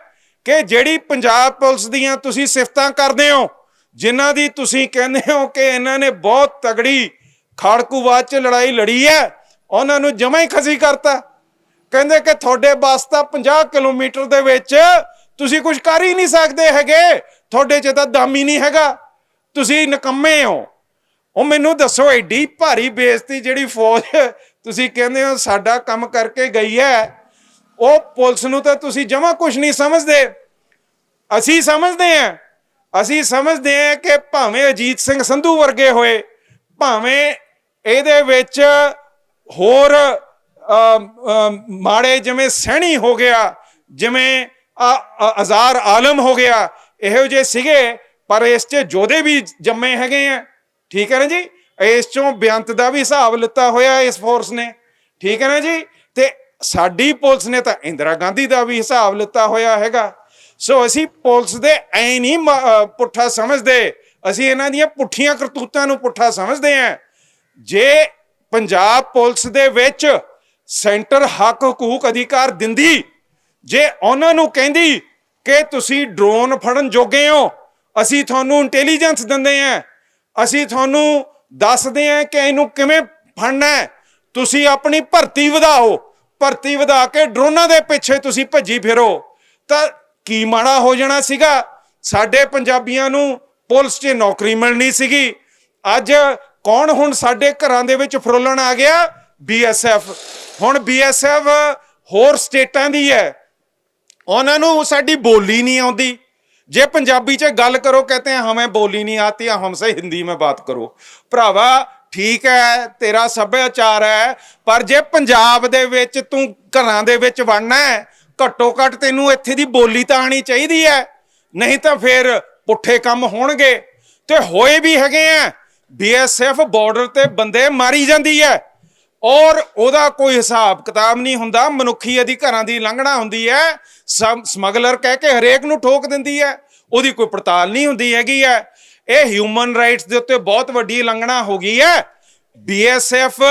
ਕਿ ਜਿਹੜੀ ਪੰਜਾਬ ਪੁਲਿਸ ਦੀਆਂ ਤੁਸੀਂ ਸਿਫਤਾਂ ਕਰਦੇ ਹੋ, ਜਿਨ੍ਹਾਂ ਦੀ ਤੁਸੀਂ ਕਹਿੰਦੇ ਹੋ ਕਿ ਇਹਨਾਂ ਨੇ ਬਹੁਤ ਤਗੜੀ ਖਾੜਕੂਵਾਦ 'ਚ ਲੜਾਈ ਲੜੀ ਹੈ, ਉਹਨਾਂ ਨੂੰ ਜਮਾਂ ਹੀ ਖਸੀ ਕਰਤਾ। ਕਹਿੰਦੇ ਕਿ ਤੁਹਾਡੇ ਬੱਸ ਤਾਂ 50 ਕਿਲੋਮੀਟਰ ਦੇ ਵਿੱਚ ਤੁਸੀਂ ਕੁਝ ਕਰ ਹੀ ਨਹੀਂ ਸਕਦੇ ਹੈਗੇ, ਤੁਹਾਡੇ 'ਚ ਤਾਂ ਦਮ ਹੀ ਨਹੀਂ ਹੈਗਾ, ਤੁਸੀਂ ਨਿਕੰਮੇ ਹੋ। ਉਹ ਮੈਨੂੰ ਦੱਸੋ, ਐਡੀ ਭਾਰੀ ਬੇਇੱਜ਼ਤੀ ਜਿਹੜੀ ਫੌਜ ਤੁਸੀਂ ਕਹਿੰਦੇ ਹੋ ਸਾਡਾ ਕੰਮ ਕਰਕੇ ਗਈ ਹੈ, ਉਹ ਪੁਲਿਸ ਨੂੰ ਤਾਂ ਤੁਸੀਂ ਜਮਾਂ ਕੁਝ ਨਹੀਂ ਸਮਝਦੇ। ਅਸੀਂ ਸਮਝਦੇ ਹਾਂ, ਅਸੀਂ ਸਮਝਦੇ ਹਾਂ ਕਿ ਭਾਵੇਂ ਅਜੀਤ ਸਿੰਘ ਸੰਧੂ ਵਰਗੇ ਹੋਏ, ਭਾਵੇਂ ਇਹਦੇ ਵਿੱਚ ਹੋਰ ਮਾੜੇ ਜਿਵੇਂ ਸੈਣੀ ਹੋ ਗਿਆ, ਜਿਵੇਂ ਅਜ਼ਾਰ ਆਲਮ ਹੋ ਗਿਆ, ਇਹੋ ਜਿਹੇ ਸੀਗੇ, ਪਰ ਇਸ 'ਚ ਯੋਧੇ ਵੀ ਜੰਮੇ ਹੈਗੇ ਆ। ਠੀਕ ਹੈ ਨਾ ਜੀ, ਇਸ 'ਚੋਂ ਬੇਅੰਤ ਦਾ ਵੀ ਹਿਸਾਬ ਲਿੱਤਾ ਹੋਇਆ ਇਸ ਫੋਰਸ ਨੇ। ਠੀਕ ਹੈ ਨਾ ਜੀ, ਤੇ ਸਾਡੀ ਪੁਲਿਸ ਨੇ ਤਾਂ ਇੰਦਰਾ ਗਾਂਧੀ ਦਾ ਵੀ ਹਿਸਾਬ ਲਿੱਤਾ ਹੋਇਆ ਹੈਗਾ। ਸੋ ਅਸੀਂ ਪੁਲਿਸ ਦੇ ਐ ਨਹੀਂ ਪੁੱਠਾ ਸਮਝਦੇ, ਅਸੀਂ ਇਹਨਾਂ ਦੀਆਂ ਪੁੱਠੀਆਂ ਕਰਤੂਤਾਂ ਨੂੰ ਪੁੱਠਾ ਸਮਝਦੇ ਹਾਂ। ਜੇ ਪੰਜਾਬ ਪੁਲਿਸ ਦੇ ਵਿੱਚ ਸੈਂਟਰ ਹੱਕ ਹਕੂਕ ਅਧਿਕਾਰ ਦਿੰਦੀ, ਜੇ ਉਹਨਾਂ ਨੂੰ ਕਹਿੰਦੀ ਕਿ ਤੁਸੀਂ ਡਰੋਨ ਫੜਨ ਜੋਗੇ ਹੋ, ਅਸੀਂ ਤੁਹਾਨੂੰ ਇੰਟੈਲੀਜੈਂਸ ਦਿੰਦੇ ਹਾਂ, ਅਸੀਂ ਤੁਹਾਨੂੰ ਦੱਸਦੇ ਹਾਂ ਕਿ ਇਹਨੂੰ ਕਿਵੇਂ ਫੜਨਾ ਹੈ, ਤੁਸੀਂ ਆਪਣੀ ਭਰਤੀ ਵਧਾਓ, ਭਰਤੀ ਵਧਾ ਕੇ ਡਰੋਨਾਂ ਦੇ ਪਿੱਛੇ ਤੁਸੀਂ ਭੱਜੀ ਫਿਰੋ, ਤਾਂ ਕੀ ਮਾੜਾ ਹੋ ਜਾਣਾ ਸੀਗਾ। ਸਾਡੇ ਪੰਜਾਬੀਆਂ ਨੂੰ ਪੁਲਿਸ 'ਚ ਨੌਕਰੀ ਮਿਲਣੀ ਸੀਗੀ। ਅੱਜ ਕੌਣ ਹੁਣ ਸਾਡੇ ਘਰਾਂ ਦੇ ਵਿੱਚ ਫਰੋਲਣ ਆ ਗਿਆ? BSF। ਹੁਣ BSF ਹੋਰ ਸਟੇਟਾਂ ਦੀ ਹੈ, ਉਹਨਾਂ ਨੂੰ ਸਾਡੀ ਬੋਲੀ ਨਹੀਂ ਆਉਂਦੀ। ਜੇ ਪੰਜਾਬੀ 'ਚ ਗੱਲ ਕਰੋ, कहते हैं हमें बोली नहीं आती, हमसे हिंदी में बात करो। ਭਰਾਵਾ ਠੀਕ ਹੈ, ਤੇਰਾ ਸੱਭਿਆਚਾਰ ਹੈ, ਪਰ ਜੇ ਪੰਜਾਬ ਦੇ ਵਿੱਚ ਤੂੰ ਘਰਾਂ ਦੇ ਵਿੱਚ ਵੜਨਾ ਹੈ, ਘੱਟੋ ਘੱਟ ਤੈਨੂੰ ਇੱਥੇ ਦੀ ਬੋਲੀ ਤਾਂ ਆਉਣੀ ਚਾਹੀਦੀ ਹੈ, ਨਹੀਂ ਤਾਂ ਫਿਰ ਪੁੱਠੇ ਕੰਮ ਹੋਣਗੇ। ਤੇ ਹੋਏ ਵੀ ਹੈਗੇ ਆ। BSF ਬਾਰਡਰ ਤੇ ਬੰਦੇ ਮਾਰੀ ਜਾਂਦੀ ਹੈ, ਔਰ ਉਹਦਾ ਕੋਈ ਹਿਸਾਬ ਕਿਤਾਬ ਨਹੀਂ ਹੁੰਦਾ। ਮਨੁੱਖੀ ਅਧਿਕਾਰਾਂ ਦੀ ਉਲੰਘਣਾ ਹੁੰਦੀ ਹੈ, ਸਮਗਲਰ ਕਹਿ ਕੇ ਹਰੇਕ ਨੂੰ ਠੋਕ ਦਿੰਦੀ ਹੈ, ਉਹਦੀ ਕੋਈ ਪੜਤਾਲ ਨਹੀਂ ਹੁੰਦੀ ਹੈਗੀ ਹੈ। ਇਹ ਹਿਊਮਨ ਰਾਈਟਸ ਦੇ ਉੱਤੇ ਬਹੁਤ ਵੱਡੀ ਉਲੰਘਣਾ ਹੋ ਗਈ ਹੈ। BSF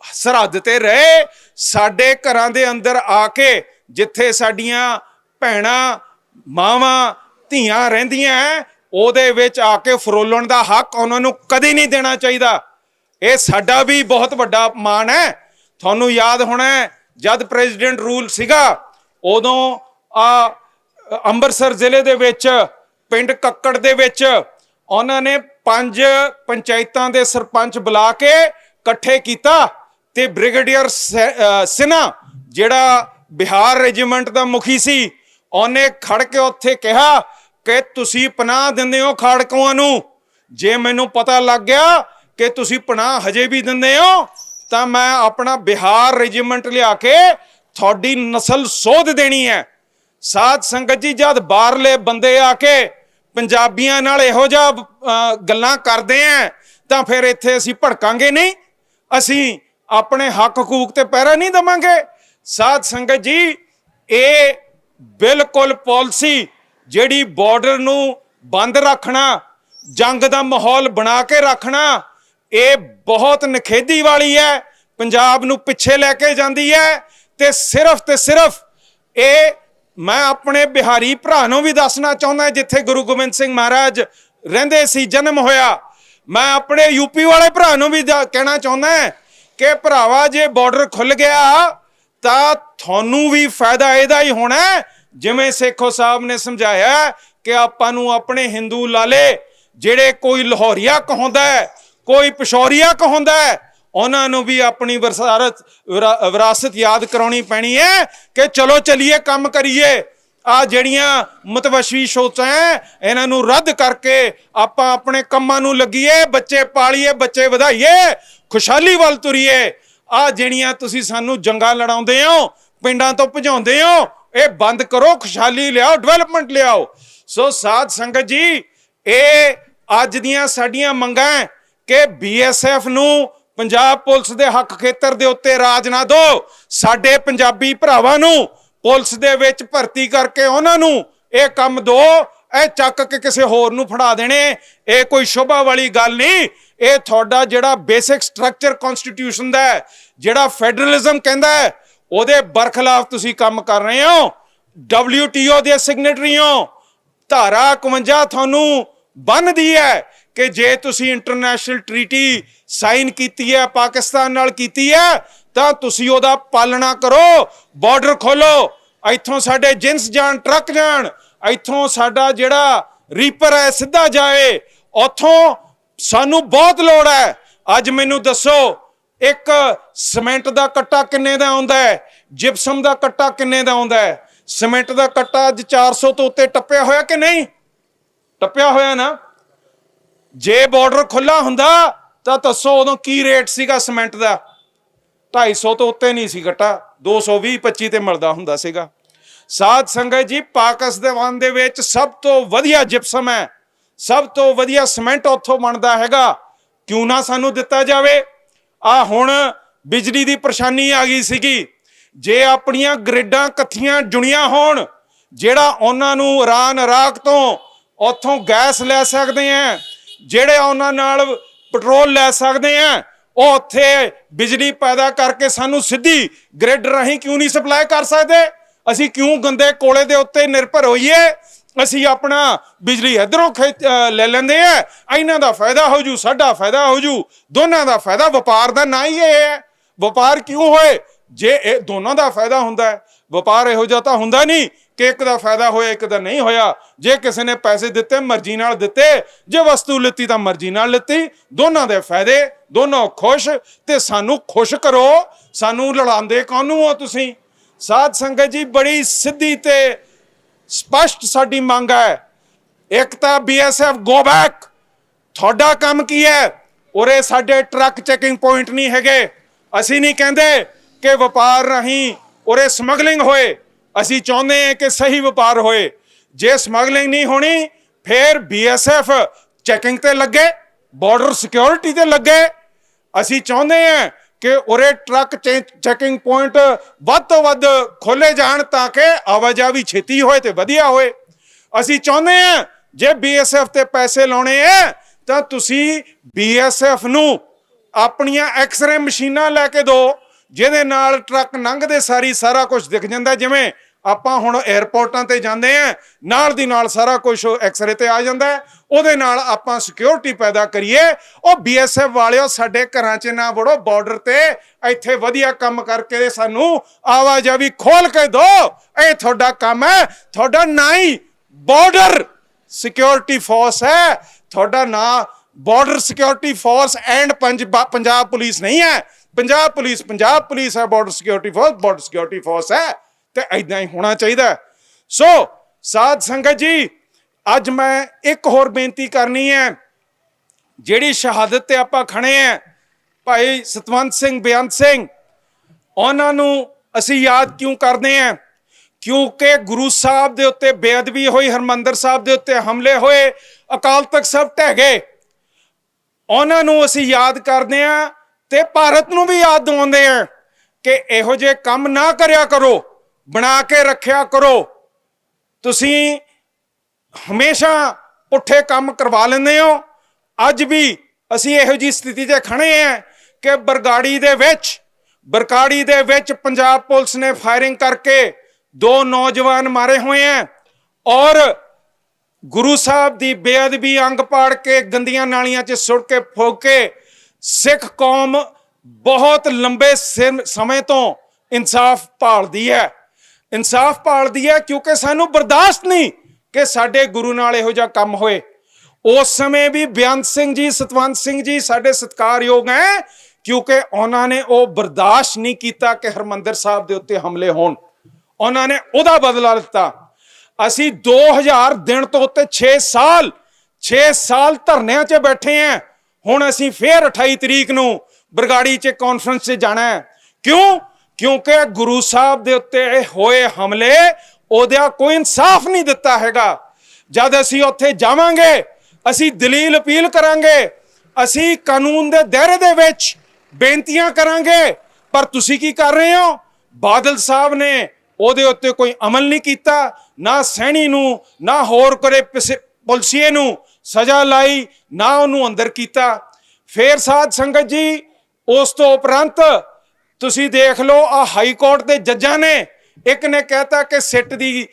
ਸਰਹੱਦ ਤੇ ਰਹੇ, ਸਾਡੇ ਘਰਾਂ ਦੇ ਅੰਦਰ ਆ ਕੇ, ਜਿੱਥੇ ਸਾਡੀਆਂ ਭੈਣਾਂ ਮਾਵਾਂ ਧੀਆਂ ਰਹਿੰਦੀਆਂ, ਉਹਦੇ ਵਿੱਚ ਆ ਕੇ ਫਰੋਲਣ ਦਾ ਹੱਕ ਉਹਨਾਂ ਨੂੰ ਕਦੇ ਨਹੀਂ ਦੇਣਾ ਚਾਹੀਦਾ। ਇਹ ਸਾਡਾ ਵੀ ਬਹੁਤ ਵੱਡਾ ਮਾਣ ਹੈ। ਤੁਹਾਨੂੰ ਯਾਦ ਹੋਣਾ ਜਦ ਪ੍ਰੈਜ਼ੀਡੈਂਟ ਰੂਲ ਸੀਗਾ, ਉਦੋਂ ਅੰਮ੍ਰਿਤਸਰ ਜ਼ਿਲ੍ਹੇ ਦੇ ਵਿੱਚ ਪਿੰਡ ਕੱਕੜ ਦੇ ਵਿੱਚ ਉਹਨਾਂ ਨੇ 5 ਪੰਚਾਇਤਾਂ ਦੇ ਸਰਪੰਚ ਬੁਲਾ ਕੇ ਇਕੱਠੇ ਕੀਤਾ, ਤੇ ਬ੍ਰਿਗੇਡੀਅਰ ਸਿਨਹਾ ਜਿਹੜਾ ਬਿਹਾਰ ਰੈਜੀਮੈਂਟ ਦਾ ਮੁਖੀ ਸੀ, ਉਹਨੇ ਖੜ ਕੇ ਉੱਥੇ ਕਿਹਾ ਕਿ ਤੁਸੀਂ ਪਨਾਹ ਦਿੰਦੇ ਹੋ ਖਾੜਕੂਆਂ ਨੂੰ, ਜੇ ਮੈਨੂੰ ਪਤਾ ਲੱਗ ਗਿਆ ਕਿ ਤੁਸੀਂ ਪਨਾਹ ਹਜੇ ਵੀ ਦਿੰਦੇ ਹੋ ਤਾਂ ਮੈਂ ਆਪਣਾ ਬਿਹਾਰ ਰੈਜੀਮੈਂਟ ਲਿਆ ਕੇ ਤੁਹਾਡੀ ਨਸਲ ਸੋਧ ਦੇਣੀ ਹੈ। ਸਾਧ ਸੰਗਤ ਜੀ, ਜਦ ਬਾਹਰਲੇ ਬੰਦੇ ਆ ਕੇ ਪੰਜਾਬੀਆਂ ਨਾਲ ਇਹੋ ਜਿਹਾ ਗੱਲਾਂ ਕਰਦੇ ਆ ਤਾਂ ਫਿਰ ਇੱਥੇ ਅਸੀਂ ਭੜਕਾਂਗੇ ਨਹੀਂ, ਅਸੀਂ ਆਪਣੇ ਹੱਕ ਹਕੂਕ ਤੇ ਪਹਿਰਾ ਨਹੀਂ ਦੇਵਾਂਗੇ। ਸਾਧ ਸੰਗਤ ਜੀ, ਇਹ ਬਿਲਕੁਲ ਪਾਲਿਸੀ ਜਿਹੜੀ ਬਾਰਡਰ ਨੂੰ ਬੰਦ ਰੱਖਣਾ, ਜੰਗ ਦਾ ਮਾਹੌਲ ਬਣਾ ਕੇ ਰੱਖਣਾ, ਇਹ ਬਹੁਤ ਨਖੇਦੀ ਵਾਲੀ ਹੈ, ਪੰਜਾਬ ਨੂੰ ਪਿੱਛੇ ਲੈ ਕੇ ਜਾਂਦੀ ਹੈ। ਤੇ ਸਿਰਫ ਇਹ ਮੈਂ ਆਪਣੇ ਬਿਹਾਰੀ ਭਰਾ ਨੂੰ ਵੀ ਦੱਸਣਾ ਚਾਹੁੰਦਾ, ਜਿੱਥੇ ਗੁਰੂ ਗੋਬਿੰਦ ਸਿੰਘ ਮਹਾਰਾਜ ਰਹਿੰਦੇ ਸੀ, ਜਨਮ ਹੋਇਆ। ਮੈਂ ਆਪਣੇ UP ਵਾਲੇ ਭਰਾ ਨੂੰ ਵੀ ਕਹਿਣਾ ਚਾਹੁੰਦਾ ਕਿ ਭਰਾਵਾ, ਜੇ ਬਾਰਡਰ ਖੁੱਲ ਗਿਆ ਤਾਂ ਤੁਹਾਨੂੰ ਵੀ ਫਾਇਦਾ ਇਹਦਾ ਹੀ ਹੋਣਾ, ਜਿਵੇਂ ਸੇਖੋ ਸਾਹਿਬ ਨੇ ਸਮਝਾਇਆ ਕਿ ਆਪਾਂ ਨੂੰ ਆਪਣੇ ਹਿੰਦੂ ਲਾਲੇ ਜਿਹੜੇ ਕੋਈ ਲਾਹੌਰੀਆ ਕਹਾਉਂਦਾ ਹੈ, ਕੋਈ ਪਿਸ਼ੌਰੀਆ ਕਹਾਉਂਦਾ ਹੈ, ਉਹਨਾਂ ਨੂੰ ਵੀ ਆਪਣੀ ਵਿਰਾਸਤ ਯਾਦ ਕਰਾਉਣੀ ਪੈਣੀ ਹੈ ਕਿ ਚਲੋ ਚਲੀਏ ਕੰਮ ਕਰੀਏ। ਆ ਜਿਹੜੀਆਂ ਮਤਵਸ਼ੀ ਸੋਚਾਂ ਇਹਨਾਂ ਨੂੰ ਰੱਦ ਕਰਕੇ ਆਪਾਂ ਆਪਣੇ ਕੰਮਾਂ ਨੂੰ ਲੱਗੀਏ, ਬੱਚੇ ਪਾਲੀਏ, ਬੱਚੇ ਵਧਾਈਏ, ਖੁਸ਼ਹਾਲੀ ਵੱਲ ਤੁਰੀਏ। ਆ ਜਿਹੜੀਆਂ ਤੁਸੀਂ ਸਾਨੂੰ ਜੰਗਾਂ ਲੜਾਉਂਦੇ ਹੋ, ਪਿੰਡਾਂ ਤੋਂ ਭਜਾਉਂਦੇ ਹੋ, ਇਹ ਬੰਦ ਕਰੋ, ਖੁਸ਼ਹਾਲੀ ਲਿਆਓ, ਡਿਵੈਲਪਮੈਂਟ ਲਿਆਓ। ਸੋ ਸਾਧ ਸੰਗਤ ਜੀ, ਇਹ ਅੱਜ ਦੀਆਂ ਸਾਡੀਆਂ ਮੰਗਾਂ ਕਿ BSF ਨੂੰ ਪੰਜਾਬ ਪੁਲਿਸ ਦੇ ਹੱਕ ਖੇਤਰ ਦੇ ਉੱਤੇ ਰਾਜ ਨਾ ਦਿਓ, ਸਾਡੇ ਪੰਜਾਬੀ ਭਰਾਵਾਂ ਨੂੰ ਪੁਲਿਸ ਦੇ ਵਿੱਚ ਭਰਤੀ ਕਰਕੇ ਉਹਨਾਂ ਨੂੰ ਇਹ ਕੰਮ ਦਿਓ। ਇਹ ਚੱਕ ਕੇ ਕਿਸੇ ਹੋਰ ਨੂੰ ਫੜਾ ਦੇਣੇ, ਇਹ ਕੋਈ ਸ਼ੋਭਾ ਵਾਲੀ ਗੱਲ ਨਹੀਂ। ਇਹ ਤੁਹਾਡਾ ਜਿਹੜਾ ਬੇਸਿਕ ਸਟਰਕਚਰ ਕਨਸਟੀਟਿਊਸ਼ਨ ਦਾ, ਜਿਹੜਾ ਫੈਡਰਲਿਜ਼ਮ ਕਹਿੰਦਾ ਹੈ, ਉਹਦੇ ਬਰਖਲਾਫ ਤੁਸੀਂ ਕੰਮ ਕਰ ਰਹੇ ਹੋ। WTO ਦੇ ਸਿਗਨੇਟਰੀ ਹੋ, ਧਾਰਾ 51 ਤੁਹਾਨੂੰ ਬੰਨ੍ਹਦੀ ਹੈ ਕਿ ਜੇ ਤੁਸੀਂ ਇੰਟਰਨੈਸ਼ਨਲ ਟ੍ਰੀਟੀ ਸਾਈਨ ਕੀਤੀ ਹੈ, ਪਾਕਿਸਤਾਨ ਨਾਲ ਕੀਤੀ ਹੈ, ਤਾਂ ਤੁਸੀਂ ਉਹਦਾ ਪਾਲਣਾ ਕਰੋ। ਬਾਰਡਰ ਖੋਲੋ, ਇੱਥੋਂ ਸਾਡੇ ਜਿੰਸ ਜਾਣ, ਟਰੱਕ ਜਾਣ, ਇੱਥੋਂ ਸਾਡਾ ਜਿਹੜਾ ਰੀਪਰ ਹੈ ਸਿੱਧਾ ਜਾਏ। ਉੱਥੋਂ ਸਾਨੂੰ ਬਹੁਤ ਲੋੜ ਹੈ। ਅੱਜ ਮੈਨੂੰ ਦੱਸੋ, ਇੱਕ ਸੀਮੈਂਟ ਦਾ ਕੱਟਾ ਕਿੰਨੇ ਦਾ ਆਉਂਦਾ ਹੈ? ਜਿਪਸਮ ਦਾ ਕੱਟਾ ਕਿੰਨੇ ਦਾ ਆਉਂਦਾ ਹੈ? ਸੀਮੈਂਟ ਦਾ ਕੱਟਾ ਅੱਜ 400 ਤੋਂ ਉੱਤੇ ਟੱਪਿਆ ਹੋਇਆ ਕਿ ਨਹੀਂ? ਟੱਪਿਆ ਹੋਇਆ ਨਾ। ਜੇ ਬਾਰਡਰ ਖੁੱਲਾ ਹੁੰਦਾ ਤਾਂ ਦੱਸੋ ਉਦੋਂ ਕੀ ਰੇਟ ਸੀਗਾ ਸੀਮੈਂਟ ਦਾ? 250 ਤੋਂ ਉੱਤੇ ਨਹੀਂ ਸੀ ਕੱਟਾ, 220-25 ਤੇ ਮਿਲਦਾ ਹੁੰਦਾ ਸੀਗਾ। ਸਾਧ ਸੰਗਤ ਜੀ, ਪਾਕਿਸਤਾਨ ਦੇ ਵਿੱਚ ਸਭ ਤੋਂ ਵਧੀਆ ਜਿਪਸਮ ਹੈ, ਸਭ ਤੋਂ ਵਧੀਆ ਸੀਮੈਂਟ ਉੱਥੋਂ ਬਣਦਾ ਹੈਗਾ। ਕਿਉਂ ਨਾ ਸਾਨੂੰ ਦਿੱਤਾ ਜਾਵੇ? ਆ ਹੁਣ ਬਿਜਲੀ ਦੀ ਪਰੇਸ਼ਾਨੀ ਆ ਗਈ ਸੀਗੀ। ਜੇ ਆਪਣੀਆਂ ਗ੍ਰਿਡਾਂ ਇਕੱਠੀਆਂ ਜੁੜੀਆਂ ਹੋਣ, ਜਿਹੜਾ ਉਹਨਾਂ ਨੂੰ ਇਰਾਨ, ਇਰਾਕ ਤੋਂ ਉੱਥੋਂ ਗੈਸ ਲੈ ਸਕਦੇ ਆ, ਜਿਹੜੇ ਉਹਨਾਂ ਨਾਲ ਪੈਟਰੋਲ ਲੈ ਸਕਦੇ ਆ, ਉਹ ਉੱਥੇ ਬਿਜਲੀ ਪੈਦਾ ਕਰਕੇ ਸਾਨੂੰ ਸਿੱਧੀ ਗ੍ਰਿਡ ਰਾਹੀਂ ਕਿਉਂ ਨਹੀਂ ਸਪਲਾਈ ਕਰ ਸਕਦੇ? ਅਸੀਂ ਕਿਉਂ ਗੰਦੇ ਕੋਲੇ ਦੇ ਉੱਤੇ ਨਿਰਭਰ ਹੋਈਏ? ਅਸੀਂ ਆਪਣਾ ਬਿਜਲੀ ਇੱਧਰੋਂ ਲੈ ਲੈਂਦੇ ਆ। ਇਹਨਾਂ ਦਾ ਫਾਇਦਾ ਹੋ ਜੂ, ਸਾਡਾ ਫਾਇਦਾ ਹੋ ਜੂ, ਦੋਨਾਂ ਦਾ ਫਾਇਦਾ। ਵਪਾਰ ਦਾ ਨਾ ਹੀ ਇਹ ਹੈ। ਵਪਾਰ ਕਿਉਂ ਹੋਏ? ਜੇ ਇਹ ਦੋਨਾਂ ਦਾ ਫਾਇਦਾ ਹੁੰਦਾ ਹੈ। ਵਪਾਰ ਇਹੋ ਜਿਹਾ ਤਾਂ ਹੁੰਦਾ ਨਹੀਂ ਕਿ ਇੱਕ ਦਾ ਫਾਇਦਾ ਹੋਇਆ ਇੱਕ ਦਾ ਨਹੀਂ ਹੋਇਆ। ਜੇ ਕਿਸੇ ਨੇ ਪੈਸੇ ਦਿੱਤੇ ਮਰਜ਼ੀ ਨਾਲ ਦਿੱਤੇ, ਜੇ ਵਸਤੂ ਲਿੱਤੀ ਤਾਂ ਮਰਜ਼ੀ ਨਾਲ ਲਿੱਤੀ। ਦੋਨਾਂ ਦੇ ਫਾਇਦੇ, ਦੋਨੋਂ ਖੁਸ਼। ਤੇ ਸਾਨੂੰ ਖੁਸ਼ ਕਰੋ, ਸਾਨੂੰ ਲੜਾਉਂਦੇ ਕਾਹਨੂੰ ਹੋ ਤੁਸੀਂ? ਸਾਧ ਸੰਗਤ ਜੀ, ਬੜੀ ਸਿੱਧੀ ਤੇ ਸਪਸ਼ਟ ਸਾਡੀ ਮੰਗ ਹੈ। ਇੱਕ ਤਾਂ BSF ਗੋ ਬੈਕ। ਤੁਹਾਡਾ ਕੰਮ ਕੀ ਹੈ? ਉਰੇ ਸਾਡੇ ਟਰੱਕ ਚੈਕਿੰਗ ਪੁਆਇੰਟ ਨਹੀਂ ਹੈਗੇ। ਅਸੀਂ ਨਹੀਂ ਕਹਿੰਦੇ ਕਿ ਵਪਾਰ ਰਾਹੀਂ ਉਰੇ ਸਮਗਲਿੰਗ ਹੋਏ। ਅਸੀਂ ਚਾਹੁੰਦੇ ਹਾਂ ਕਿ ਸਹੀ ਵਪਾਰ ਹੋਏ। ਜੇ ਸਮਗਲਿੰਗ ਨਹੀਂ ਹੋਣੀ, ਫਿਰ BSF ਚੈਕਿੰਗ ਤੇ ਲੱਗੇ, ਬਾਰਡਰ ਸਿਕਿਉਰਿਟੀ ਤੇ ਲੱਗੇ। ਅਸੀਂ ਚਾਹੁੰਦੇ ਹਾਂ ਕਿ ਉਰੇ ਟਰੱਕ ਚੈਕਿੰਗ ਪੁਆਇੰਟ ਵੱਧ ਤੋਂ ਵੱਧ ਖੋਲੇ ਜਾਣ ਤਾਂ ਕਿ ਆਵਾਜਾਈ ਛੇਤੀ ਹੋਏ ਤੇ ਵਧੀਆ ਹੋਏ। ਅਸੀਂ ਚਾਹੁੰਦੇ ਹਾਂ ਜੇ BSF ਤੇ ਪੈਸੇ ਲਾਉਣੇ ਹੈ ਤਾਂ ਤੁਸੀਂ BSF ਨੂੰ ਆਪਣੀਆਂ ਐਕਸਰੇ ਮਸ਼ੀਨਾਂ ਲੈ ਕੇ ਦਿਓ, ਜਿਹਦੇ ਨਾਲ ਟਰੱਕ ਲੰਘਦੇ ਸਾਰੀ ਸਾਰਾ ਕੁਝ ਦਿਖ ਜਾਂਦਾ। ਜਿਵੇਂ ਆਪਾਂ ਹੁਣ 에ਅਰਪੋਰਟਾਂ ਤੇ ਜਾਂਦੇ ਆ, ਨਾਲ ਦੀ ਨਾਲ ਸਾਰਾ ਕੁਝ ਐਕਸਰੇ ਤੇ ਆ ਜਾਂਦਾ। ਉਹਦੇ ਨਾਲ ਆਪਾਂ ਸਿਕਿਉਰਿਟੀ ਪੈਦਾ ਕਰੀਏ। ਉਹ BSF ਵਾਲਿਓ, ਸਾਡੇ ਘਰਾਂ 'ਚ ਨਾ ਵੜੋ, ਬਾਰਡਰ ਤੇ ਇੱਥੇ ਵਧੀਆ ਕੰਮ ਕਰਕੇ ਸਾਨੂੰ ਆਵਾਜਾਈ ਖੋਲ ਕੇ ਦਿਓ। ਇਹ ਤੁਹਾਡਾ ਕੰਮ ਹੈ। ਤੁਹਾਡਾ ਨਾਂ ਹੀ ਬਾਰਡਰ ਸਿਕਿਉਰਿਟੀ ਫੋਰਸ ਹੈ। ਤੁਹਾਡਾ ਨਾਂ border security force and Punjab police ਨਹੀਂ ਹੈ। ਪੰਜਾਬ ਪੁਲਿਸ ਹੈ। ਬਾਰਡਰ ਸਿਕਿਉਰਿਟੀ ਫੋਰਸ ਹੈ। ਤੇ ਏਦਾਂ ਹੀ ਹੋਣਾ ਚਾਹੀਦਾ। ਸੋ ਸਾਧ ਸੰਗਤ ਜੀ, ਅੱਜ ਮੈਂ ਇੱਕ ਹੋਰ ਬੇਨਤੀ ਕਰਨੀ ਹੈ। ਜਿਹੜੀ ਸ਼ਹਾਦਤ ਤੇ ਆਪਾਂ ਖੜੇ ਆ, ਭਾਈ ਸਤਵੰਤ ਸਿੰਘ, ਬੇਅੰਤ ਸਿੰਘ, ਉਹਨਾਂ ਨੂੰ ਅਸੀਂ ਯਾਦ ਕਿਉਂ ਕਰਦੇ ਹਾਂ? ਕਿਉਂਕਿ ਗੁਰੂ ਸਾਹਿਬ ਦੇ ਉੱਤੇ ਬੇਅਦਬੀ ਹੋਈ, ਹਰਮੰਦਰ ਸਾਹਿਬ ਦੇ ਉੱਤੇ ਹਮਲੇ ਹੋਏ, ਅਕਾਲ ਤਖਤ ਸਾਹਿਬ ਢਹਿ ਗਏ। ਉਹਨਾਂ ਨੂੰ ਅਸੀਂ ਯਾਦ ਕਰਦੇ ਹਾਂ ਤੇ ਭਾਰਤ ਨੂੰ ਵੀ ਯਾਦ ਦਿਵਾਉਂਦੇ ਹਾਂ ਕਿ ਇਹੋ ਜਿਹੇ ਕੰਮ ਨਾ ਕਰਿਆ ਕਰੋ, ਬਣਾ ਕੇ ਰੱਖਿਆ ਕਰੋ। ਤੁਸੀਂ ਹਮੇਸ਼ਾ ਪੁੱਠੇ ਕੰਮ ਕਰਵਾ ਲੈਂਦੇ ਹੋ। ਅੱਜ ਵੀ ਅਸੀਂ ਇਹੋ ਜਿਹੀ ਸਥਿਤੀ 'ਤੇ ਖੜੇ ਹਾਂ ਕਿ ਬਰਕਾੜੀ ਦੇ ਵਿੱਚ ਪੰਜਾਬ ਪੁਲਿਸ ਨੇ ਫਾਇਰਿੰਗ ਕਰਕੇ 2 ਨੌਜਵਾਨ ਮਾਰੇ ਹੋਏ ਹੈ। ਔਰ ਗੁਰੂ ਸਾਹਿਬ ਦੀ ਬੇਅਦਬੀ, ਅੰਗ ਪਾੜ ਕੇ ਗੰਦੀਆਂ ਨਾਲੀਆਂ 'ਚ ਸੁੱਟ ਕੇ ਫੂਕ ਕੇ ਸਿੱਖ ਕੌਮ ਬਹੁਤ ਲੰਬੇ ਸਮੇਂ ਤੋਂ ਇਨਸਾਫ ਭਾਲਦੀ ਹੈ। ਇਨਸਾਫ ਭਾਲਦੀ ਹੈ ਕਿਉਂਕਿ ਸਾਨੂੰ ਬਰਦਾਸ਼ਤ ਨਹੀਂ ਕਿ ਸਾਡੇ ਗੁਰੂ ਨਾਲ ਇਹੋ ਜਿਹਾ ਕੰਮ ਹੋਏ। ਉਸ ਸਮੇਂ ਵੀ ਬੇਅੰਤ ਸਿੰਘ ਜੀ, ਸਤਵੰਤ ਸਿੰਘ ਜੀ ਸਾਡੇ ਸਤਿਕਾਰਯੋਗ ਹੈ ਕਿਉਂਕਿ ਉਹਨਾਂ ਨੇ ਉਹ ਬਰਦਾਸ਼ਤ ਨਹੀਂ ਕੀਤਾ ਕਿ ਹਰਮੰਦਰ ਸਾਹਿਬ ਦੇ ਉੱਤੇ ਹਮਲੇ ਹੋਣ। ਉਹਨਾਂ ਨੇ ਉਹਦਾ ਬਦਲਾ ਲਿੱਤਾ। ਅਸੀਂ 2000 ਦਿਨ ਤੋਂ ਉੱਤੇ 6 ਸਾਲ ਧਰਨਿਆਂ 'ਚ ਬੈਠੇ ਹਾਂ। ਹੁਣ ਅਸੀਂ ਫੇਰ 28 ਤਰੀਕ ਨੂੰ ਬਰਗਾੜੀ 'ਚ ਕਾਨਫਰੰਸ 'ਚ ਜਾਣਾ ਹੈ। ਕਿਉਂਕਿ ਗੁਰੂ ਸਾਹਿਬ ਦੇ ਉੱਤੇ ਹੋਏ ਹਮਲੇ, ਉਹਦਾ ਕੋਈ ਇਨਸਾਫ ਨਹੀਂ ਦਿੱਤਾ ਹੈਗਾ। ਜਦ ਅਸੀਂ ਉੱਥੇ ਜਾਵਾਂਗੇ, ਅਸੀਂ ਦਲੀਲ ਅਪੀਲ ਕਰਾਂਗੇ, ਅਸੀਂ ਕਾਨੂੰਨ ਦੇ ਦਾਇਰੇ ਦੇ ਵਿੱਚ ਬੇਨਤੀਆਂ ਕਰਾਂਗੇ। ਪਰ ਤੁਸੀਂ ਕੀ ਕਰ ਰਹੇ ਹੋ? ਬਾਦਲ ਸਾਹਿਬ ਨੇ ਉਹਦੇ ਉੱਤੇ ਕੋਈ ਅਮਲ ਨਹੀਂ ਕੀਤਾ। ਨਾ ਸੈਣੀ ਨੂੰ, ਨਾ ਹੋਰ ਕੋਈ ਪੁਲਸੀਏ ਨੂੰ ਸਜ਼ਾ ਲਾਈ, ਨਾ ਉਹਨੂੰ ਅੰਦਰ ਕੀਤਾ। ਫੇਰ ਸਾਧ ਸੰਗਤ ਜੀ, ਉਸ ਤੋਂ ਉਪਰੰਤ ਤੁਸੀਂ ਦੇਖ ਲਓ, ਆ ਹਾਈ ਕੋਰਟ ਦੇ ਜੱਜਾਂ ਨੇ, ਇੱਕ ਨੇ ਕਹਿਤਾ ਕਿ ਸਿੱਟ ਦੀ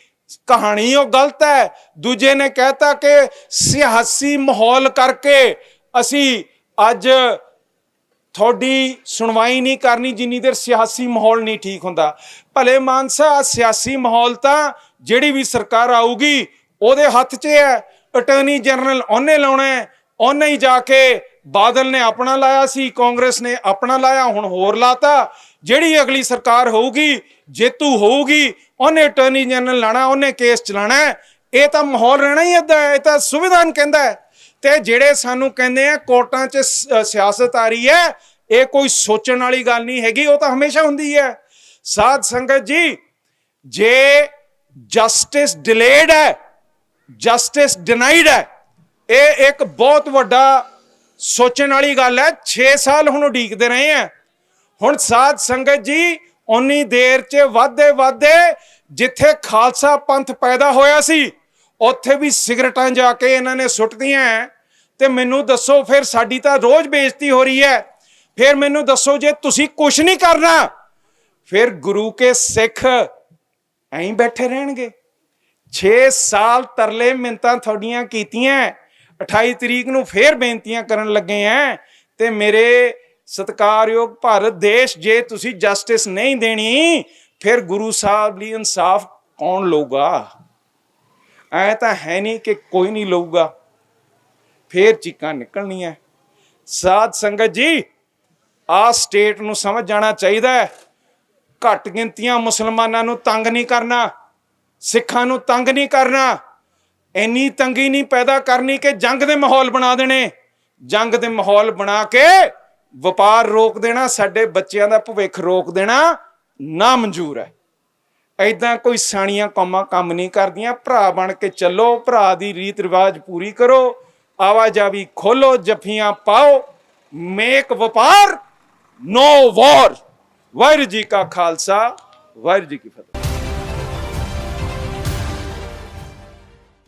ਕਹਾਣੀ ਉਹ ਗਲਤ ਹੈ, ਦੂਜੇ ਨੇ ਕਹਿਤਾ ਕਿ ਸਿਆਸੀ ਮਾਹੌਲ ਕਰਕੇ ਅਸੀਂ ਅੱਜ ਤੁਹਾਡੀ ਸੁਣਵਾਈ ਨਹੀਂ ਕਰਨੀ ਜਿੰਨੀ ਦੇਰ ਸਿਆਸੀ ਮਾਹੌਲ ਨਹੀਂ ਠੀਕ ਹੁੰਦਾ। ਭਲੇ ਮਾਨਸਾ, ਸਿਆਸੀ ਮਾਹੌਲ ਤਾਂ ਜਿਹੜੀ ਵੀ ਸਰਕਾਰ ਆਊਗੀ ਉਹਦੇ ਹੱਥ 'ਚ ਹੈ। ਅਟਾਰਨੀ ਜਨਰਲ ਉਹਨੇ ਲਾਉਣਾ ਹੈ, ਉਹਨੇ ਹੀ ਜਾ ਕੇ, ਬਾਦਲ ਨੇ ਆਪਣਾ ਲਾਇਆ ਸੀ, ਕਾਂਗਰਸ ਨੇ ਆਪਣਾ ਲਾਇਆ, ਹੁਣ ਹੋਰ ਲਾਤਾ। ਜਿਹੜੀ ਅਗਲੀ ਸਰਕਾਰ ਹੋਊਗੀ, ਜੇਤੂ ਹੋਊਗੀ, ਉਹਨੇ ਅਟਾਰਨੀ ਜਨਰਲ ਲਾਣਾ, ਉਹਨੇ ਕੇਸ ਚਲਾਣਾ। ਇਹ ਤਾਂ ਮਾਹੌਲ ਰਹਿਣਾ ਹੀ ਏਦਾਂ ਹੈ, ਇਹ ਤਾਂ ਸੰਵਿਧਾਨ ਕਹਿੰਦਾ ਹੈ। ਤੇ ਜਿਹੜੇ ਸਾਨੂੰ ਕਹਿੰਦੇ ਆ ਕੋਰਟਾਂ 'ਚ ਸਿਆਸਤ ਆ ਰਹੀ ਹੈ, ਇਹ ਕੋਈ ਸੋਚਣ ਵਾਲੀ ਗੱਲ ਨਹੀਂ ਹੈਗੀ, ਉਹ ਤਾਂ ਹਮੇਸ਼ਾ ਹੁੰਦੀ ਹੈ। ਸਾਧ ਸੰਗਤ ਜੀ, ਜੇ ਜਸਟਿਸ ਡਿਲੇਡ ਹੈ, ਜਸਟਿਸ ਡਿਨਾਈਡ ਹੈ, ਇਹ ਇੱਕ ਬਹੁਤ ਵੱਡਾ ਸੋਚਣ ਵਾਲੀ ਗੱਲ ਹੈ। 6 ਸਾਲ ਹੁਣ ਉਡੀਕਦੇ ਰਹੇ ਆ। ਹੁਣ ਸਾਧ ਸੰਗਤ ਜੀ, ਉਨੀ ਦੇਰ 'ਚ ਵੱਧਦੇ ਜਿੱਥੇ ਖਾਲਸਾ ਪੰਥ ਪੈਦਾ ਹੋਇਆ ਸੀ ਉੱਥੇ ਵੀ ਸਿਗਰਟਾਂ ਜਾ ਕੇ ਇਹਨਾਂ ਨੇ ਸੁੱਟਦੀਆਂ। ਤੇ ਮੈਨੂੰ ਦੱਸੋ, ਫਿਰ ਸਾਡੀ ਤਾਂ ਰੋਜ਼ ਬੇਇੱਜ਼ਤੀ ਹੋ ਰਹੀ ਹੈ। ਫਿਰ ਮੈਨੂੰ ਦੱਸੋ, ਜੇ ਤੁਸੀਂ ਕੁਛ ਨਹੀਂ ਕਰਨਾ, ਫਿਰ ਗੁਰੂ ਕੇ ਸਿੱਖ ਐਂ ਬੈਠੇ ਰਹਿਣਗੇ? 6 ਸਾਲ ਤਰਲੇ ਮਿੰਨਤਾਂ ਤੁਹਾਡੀਆਂ ਕੀਤੀਆਂ, 28 ਤਰੀਕ ਨੂੰ ਫੇਰ ਬੇਨਤੀਆਂ ਕਰਨ ਲੱਗੇ ਆ। ਤੇ ਮੇਰੇ ਸਤਿਕਾਰਯੋਗ ਭਾਰਤ ਦੇਸ਼, ਜੇ ਤੁਸੀਂ ਜਸਟਿਸ ਨਹੀਂ ਦੇਣੀ, ਫਿਰ ਗੁਰੂ ਸਾਹਿਬ ਲਈ ਇਨਸਾਫ ਕੌਣ ਲਊਗਾ? ਐ ਤਾਂ ਹੈ ਨਹੀਂ ਕਿ ਕੋਈ ਨਹੀਂ ਲਊਗਾ, ਫੇਰ ਚੀਕਾਂ ਨਿਕਲਣੀਆਂ। ਸਾਧ ਸੰਗਤ ਜੀ, ਆਹ ਸਟੇਟ ਨੂੰ ਸਮਝ ਜਾਣਾ ਚਾਹੀਦਾ ਹੈ। ਘੱਟ ਗਿਣਤੀਆਂ ਮੁਸਲਮਾਨਾਂ ਨੂੰ ਤੰਗ ਨਹੀਂ ਕਰਨਾ, ਸਿੱਖਾਂ ਨੂੰ ਤੰਗ ਨਹੀਂ ਕਰਨਾ, ਇੰਨੀ ਤੰਗੀ ਨਹੀਂ ਪੈਦਾ ਕਰਨੀ ਕਿ ਜੰਗ ਦੇ ਮਾਹੌਲ ਬਣਾ ਦੇਣੇ। ਜੰਗ ਦੇ ਮਾਹੌਲ ਬਣਾ ਕੇ ਵਪਾਰ ਰੋਕ ਦੇਣਾ, ਸਾਡੇ ਬੱਚਿਆਂ ਦਾ ਭਵਿੱਖ ਰੋਕ ਦੇਣਾ ਨਾ ਮਨਜ਼ੂਰ ਹੈ। ਏਦਾਂ ਕੋਈ ਸਾਣੀਆਂ ਕੌਮਾਂ ਕੰਮ ਨਹੀਂ ਕਰਦੀਆਂ। ਭਰਾ ਬਣ ਕੇ ਚੱਲੋ, ਭਰਾ ਦੀ ਰੀਤ ਰਿਵਾਜ ਪੂਰੀ ਕਰੋ, ਆਵਾਜਾਵੀ ਖੋਲੋ, ਜੱਫੀਆਂ ਪਾਓ, ਮੇਕ ਵਪਾਰ, ਨੋ ਵਾਰ। ਵਾਹਿਗੁਰੂ ਜੀ ਕਾ ਖਾਲਸਾ, ਵਾਹਿਗੁਰੂ ਜੀ ਕੀ ਫਤਿਹ।